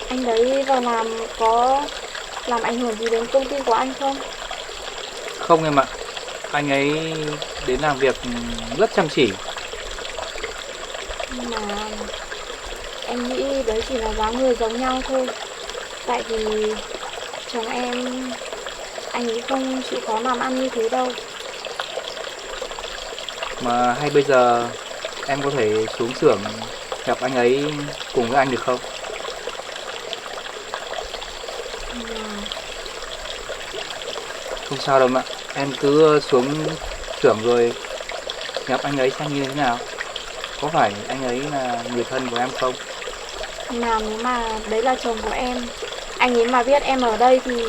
anh đấy vào làm có làm ảnh hưởng gì đến công ty của anh không? Không em ạ. Anh ấy đến làm việc rất chăm chỉ. Nhưng mà em nghĩ đấy chỉ là dáng người giống nhau thôi. Tại vì chồng em, anh ấy không chịu khó làm ăn như thế đâu. Mà hay bây giờ em có thể xuống xưởng gặp anh ấy cùng với anh được không? Nhưng mà Không sao đâu ạ. Em cứ xuống xưởng rồi gặp anh ấy xem như thế nào. Có phải anh ấy là người thân của em không? nếu mà đấy là chồng của em, anh ấy mà biết em ở đây thì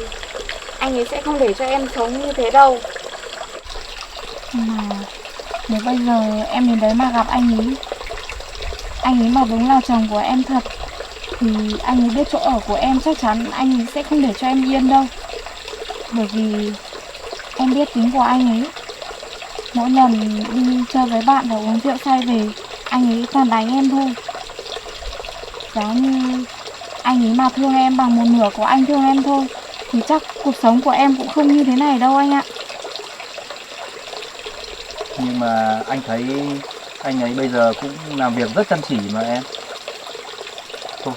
anh ấy sẽ không để cho em sống như thế đâu. Mà nếu bây giờ em đến đấy mà gặp anh ấy mà đúng là chồng của em thật, thì anh ấy biết chỗ ở của em chắc chắn anh ấy sẽ không để cho em yên đâu. Bởi vì em biết tính của anh ấy. Mỗi lần đi chơi với bạn và uống rượu say về, anh ấy toàn đánh em thôi. Giá như anh ấy mà thương em bằng một nửa của anh thương em thôi, thì chắc cuộc sống của em cũng không như thế này đâu anh ạ. Nhưng mà anh thấy anh ấy bây giờ cũng làm việc rất chăm chỉ mà em. Thôi,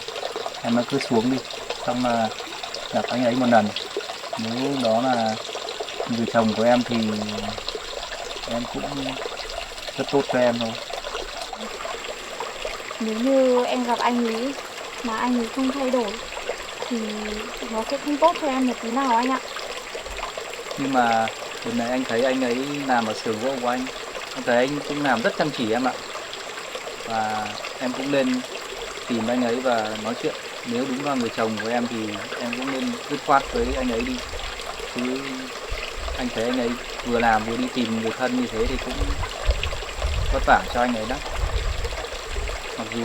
em cứ xuống đi, xong là gặp anh ấy một lần. Nếu đó là người chồng của em thì em cũng rất tốt cho em thôi. Nếu như em gặp anh ấy mà anh ấy không thay đổi thì nó sẽ không tốt cho em một tí nào anh ạ. Nhưng mà đợt này anh thấy anh ấy làm ở xưởng gỗ của anh thấy anh cũng làm rất chăm chỉ em ạ. Và em cũng nên tìm anh ấy và nói chuyện. Nếu đúng là người chồng của em thì em cũng nên dứt khoát với anh ấy đi. chứ anh thấy anh ấy vừa làm vừa đi tìm người thân như thế thì cũng vất vả cho anh ấy đó. Mặc dù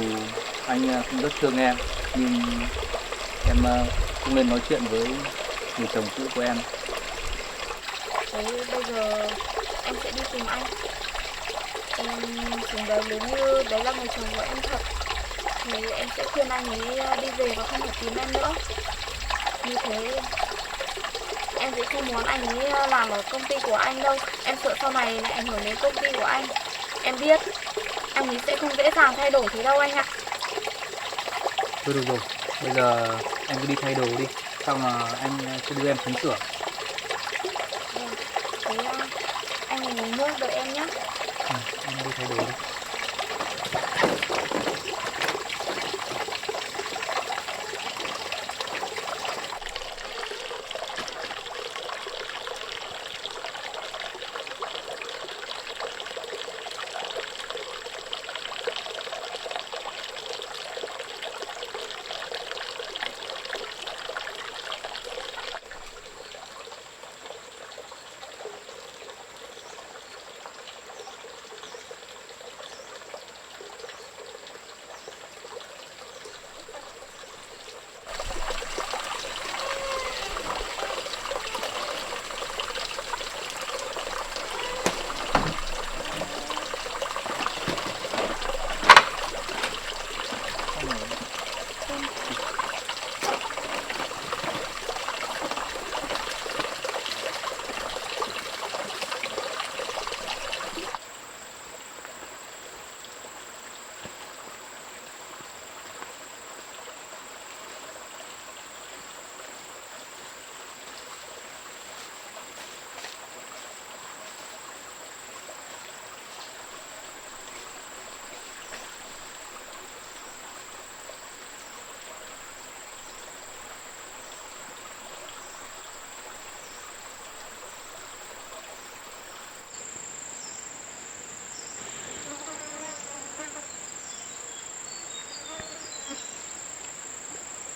anh cũng rất thương em, nhưng em không nên nói chuyện với người chồng cũ của em. Thế bây giờ em sẽ đi tìm anh. Em xuống đấy, nếu như đấy là người chồng của em thật thì em sẽ khuyên anh ấy đi về và không phải tìm em nữa. Như thế em sẽ không muốn anh ấy làm ở công ty của anh đâu. Em sợ sau này lại ảnh hưởng đến công ty của anh. Em biết anh ấy sẽ không dễ dàng thay đổi thế đâu anh ạ. Thôi được rồi, bây giờ em cứ đi thay đồ đi, xong là anh sẽ đưa em xuống xưởng. Thế anh uống nước đợi em nhé. Em đi thay đồ đi.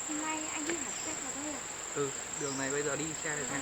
Hôm nay anh đi học xe vào đây à? Đường này bây giờ đi xe được nhanh.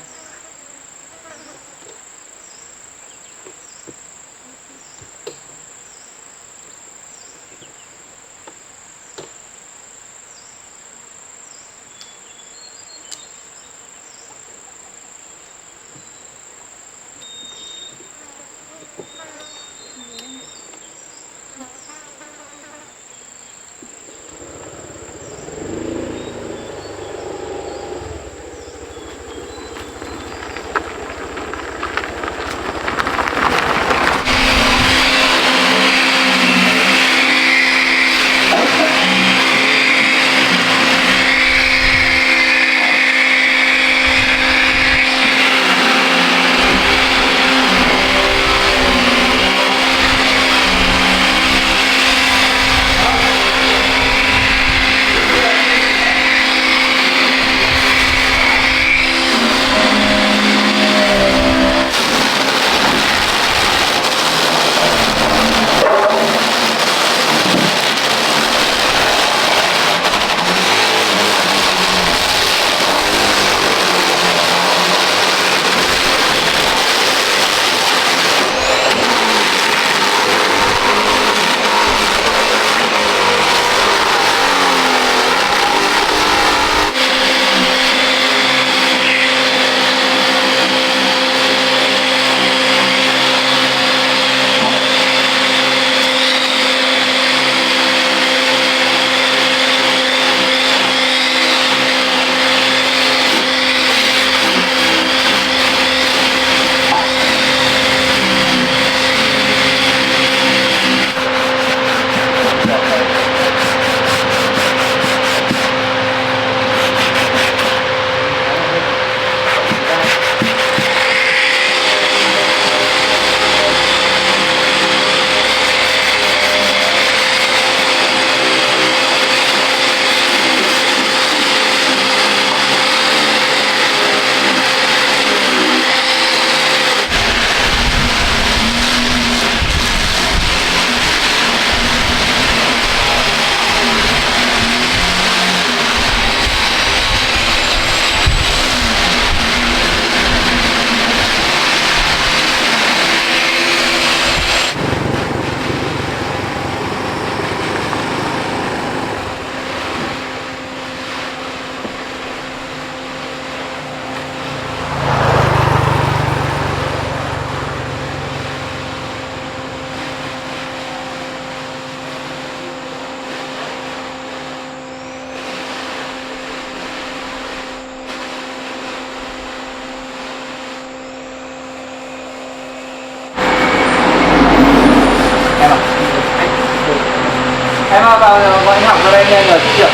nào gọi anh học ra đây nghe nhờ chút chuyện.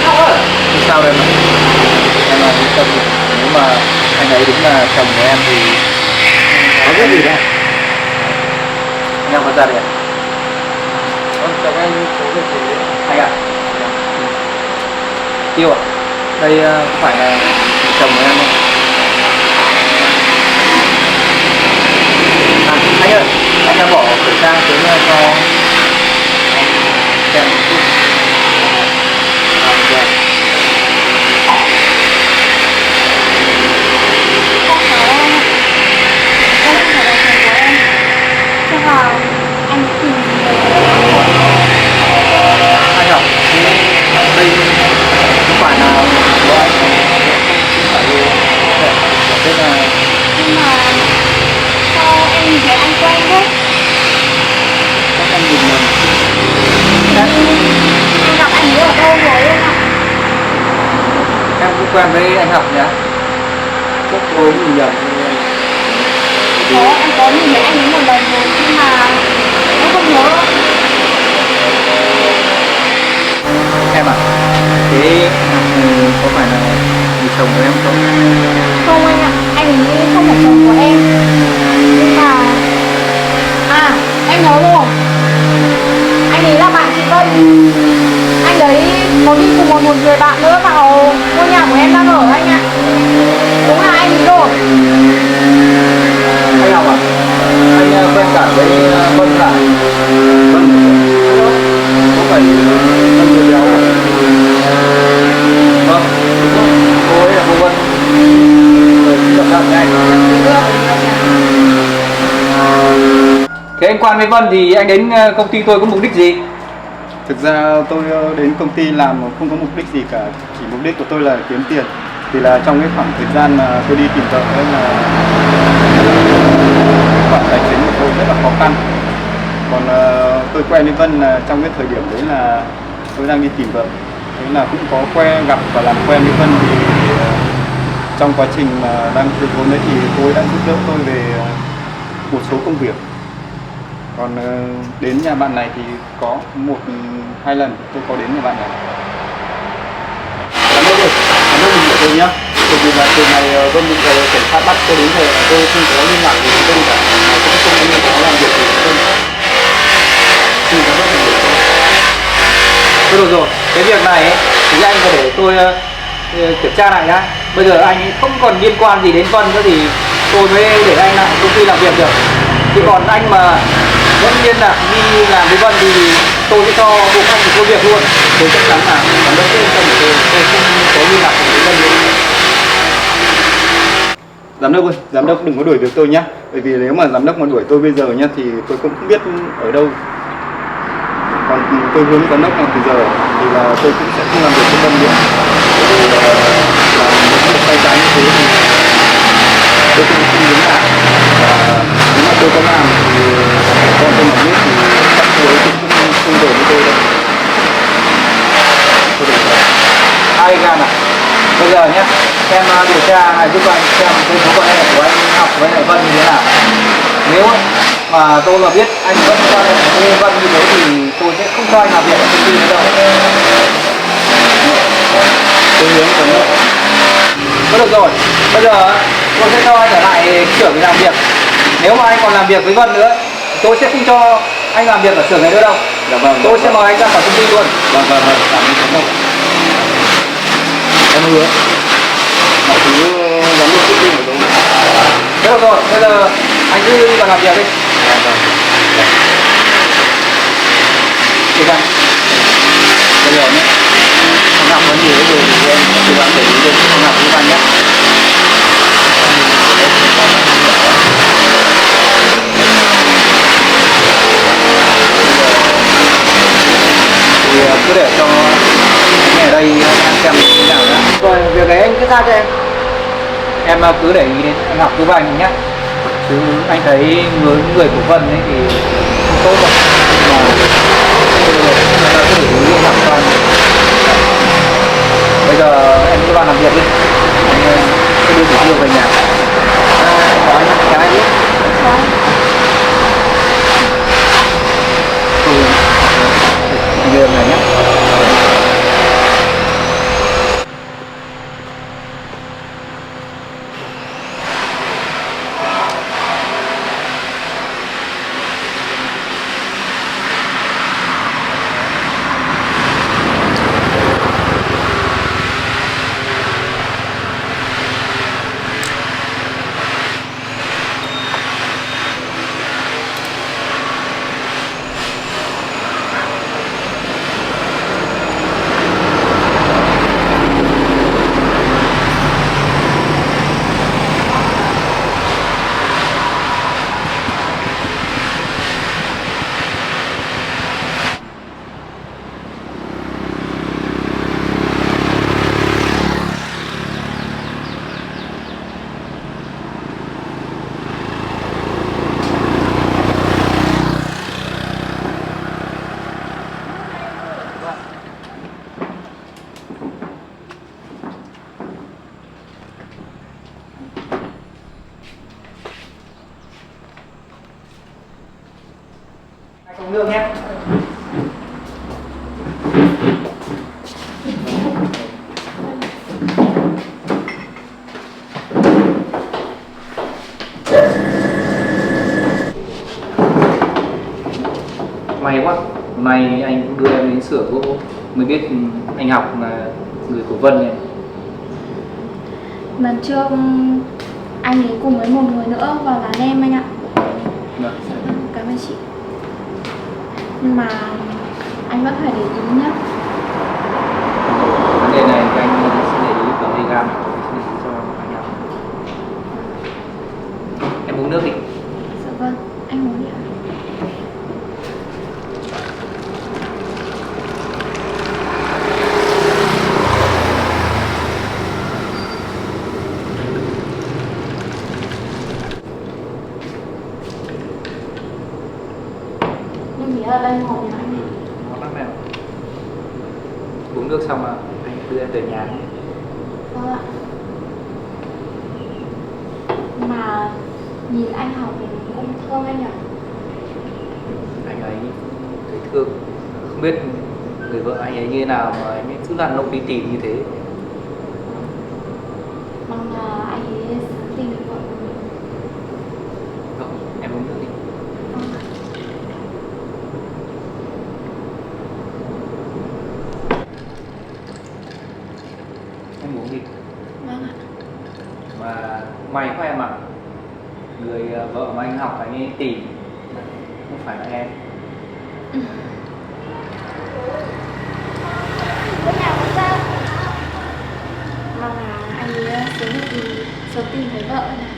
Học ơi. Sao đây mà? Em là cái chồng, nếu mà anh ấy đúng là chồng của em thì có cái gì đâu. Anh em có gia đình à? Chồng anh có việc gì đấy? Anh à? Tiêu à? Đây có phải là chồng của em không? À, anh ơi, anh đã bỏ khẩu trang xuống cho xem một chút. À, dạ. Không phải em. Đây không phải là chồng của em. Chắc là anh tìm người. Anh học thì đây không phải là của anh, không phải là thế là Nhưng mà sao em nhìn thấy anh quen thế? các anh nhìn mình. Em gặp anh ấy ở đâu rồi em ạ? Em cũng quen với anh học nhá. Chắc tôi nhìn nhầm. Em có nhìn thấy anh ấy một lần rồi nhưng mà em không nhớ. Em à, thế có phải là người chồng của em không? Không anh ạ, anh ấy không phải chồng của em. Nhưng mà... À, em nhớ rồi. Anh ấy là bạn chị Vân. Anh ấy có đi cùng một người bạn nữa vào ngôi nhà của em đang ở anh ạ. Đúng là anh ấy rồi. Anh học à? Anh quen cả với Vân cả. Vân không phải Vân người béo à? Vâng, đúng rồi. Cô ấy là cô Vân. Người gặp gặp anh. Thế anh quan với Vân thì anh đến công ty tôi có mục đích gì? Thực ra tôi đến công ty làm không có mục đích gì cả, chỉ mục đích của tôi là kiếm tiền. Thì là trong cái khoảng thời gian mà tôi đi tìm vợ ấy là khoản tài chính của tôi rất là khó khăn. Còn tôi quen với Vân là trong cái thời điểm đấy là tôi đang đi tìm vợ. Thế là cũng có gặp và làm quen với Vân thì trong quá trình mà đang thiếu vốn đấy thì cô ấy đã giúp đỡ tôi về một số công việc. Còn đến nhà bạn này thì có 1-2 lần tôi có đến nhà bạn này. Cảm ơn mình của tôi nhé. Bởi vì là từ ngày Vân bị cảnh sát bắt tôi đến giờ tôi không có liên lạc gì với Vân cả. Tôi cũng không có làm việc gì với Vân. Xin cảm ơn mình. Thôi được rồi, cái việc này ấy, thì anh có để tôi kiểm tra lại nhá. Bây giờ anh ấy không còn liên quan gì đến Vân nữa thì tôi mới để anh lại công ty làm việc được. Chứ còn anh mà vẫn liên lạc đi làm với Vân thì tôi sẽ cho bộ anh một công việc luôn. Tôi chắc chắn là giám đốc sẽ yên tâm của tôi không có liên lạc với Vân nữa. Giám đốc ơi, giám đốc đừng có đuổi việc tôi nhé. Bởi vì nếu mà giám đốc mà đuổi tôi bây giờ nhé thì tôi cũng không biết ở đâu. Còn tôi hướng giám đốc làm từ giờ thì là tôi cũng sẽ không làm việc với Vân nữa. Làm một tay trái như thế thì tôi cũng không muốn làm. Và nếu mà tôi có làm thì con tôi mà biết thì chắc cô ấy cũng không đổi với tôi đâu. Tôi được rồi. Ai gan à? Bây giờ nhé, em điều tra giúp anh xem cái mối quan hệ của anh học với lại Vân như thế nào. Nếu mà tôi mà biết anh vẫn quan hệ với Vân như thế thì tôi sẽ không cho anh làm việc ở công ty nữa đâu. Tôi hướng giám đốc. Thôi được rồi, bây giờ tôi sẽ cho anh ở lại xưởng làm việc. Nếu mà anh còn làm việc với Vân nữa, tôi sẽ không cho anh làm việc ở xưởng này nữa đâu. Dạ vâng. Tôi sẽ mời anh ra khỏi công ty luôn. Vâng. Cảm ơn giám đốc. Em hứa mọi thứ giám đốc công ty của tôi. Thế được rồi, bây giờ anh cứ đi vào làm việc đi. Được anh. Bây giờ nhé, anh học có nhiều cái điều thì em cố gắng để ý được anh học với anh nhé. Thì cứ để cho anh ở đây em xem thế nào nhé. Rồi việc đấy anh cứ giao cho em cứ để ý đến anh học với anh nhé. Chứ anh thấy người của Vân ấy thì không tốt đâu. Mà người ta cứ để ý anh học với anh. Bây giờ em cứ vào làm việc đi. Anh sẽ đưa buổi trưa về nhà. Có anh chào anh nhé. uống nước nhé. May quá, hôm nay anh cũng đưa em đến xưởng gỗ mới biết anh học là người của Vân này. Lần trước anh ấy cùng với một người nữa vào lán em anh ạ. Vâng. Dạ vâng, cảm ơn chị. Nhưng mà anh vẫn phải để ý nhé. Vấn đề này thì anh sẽ để ý vào dây gam, anh sẽ để ý cho anh học. Em uống nước đi. Dạ vâng, anh uống đi ạ. Nhưng mía ở đây ngọt nhỉ anh ạ. Ngon lắm em. Uống nước xong mà anh đưa em về nhà nhé. Vâng ạ. Mà nhìn anh học thì cũng thương anh nhỉ. Anh ấy thấy thương, không biết người vợ anh ấy như thế nào mà anh ấy cứ lặn lội đi tìm như thế. Mong là anh ấy sớm tìm được vợ của mình. Không, em uống nước đi. Vâng ạ. Em uống đi. Vâng ạ. Mà may quá em ạ, người vợ mà anh học anh ấy tìm không phải là em. Bữa nào cũng ra. Mong là anh ấy sớm tìm thấy vợ này.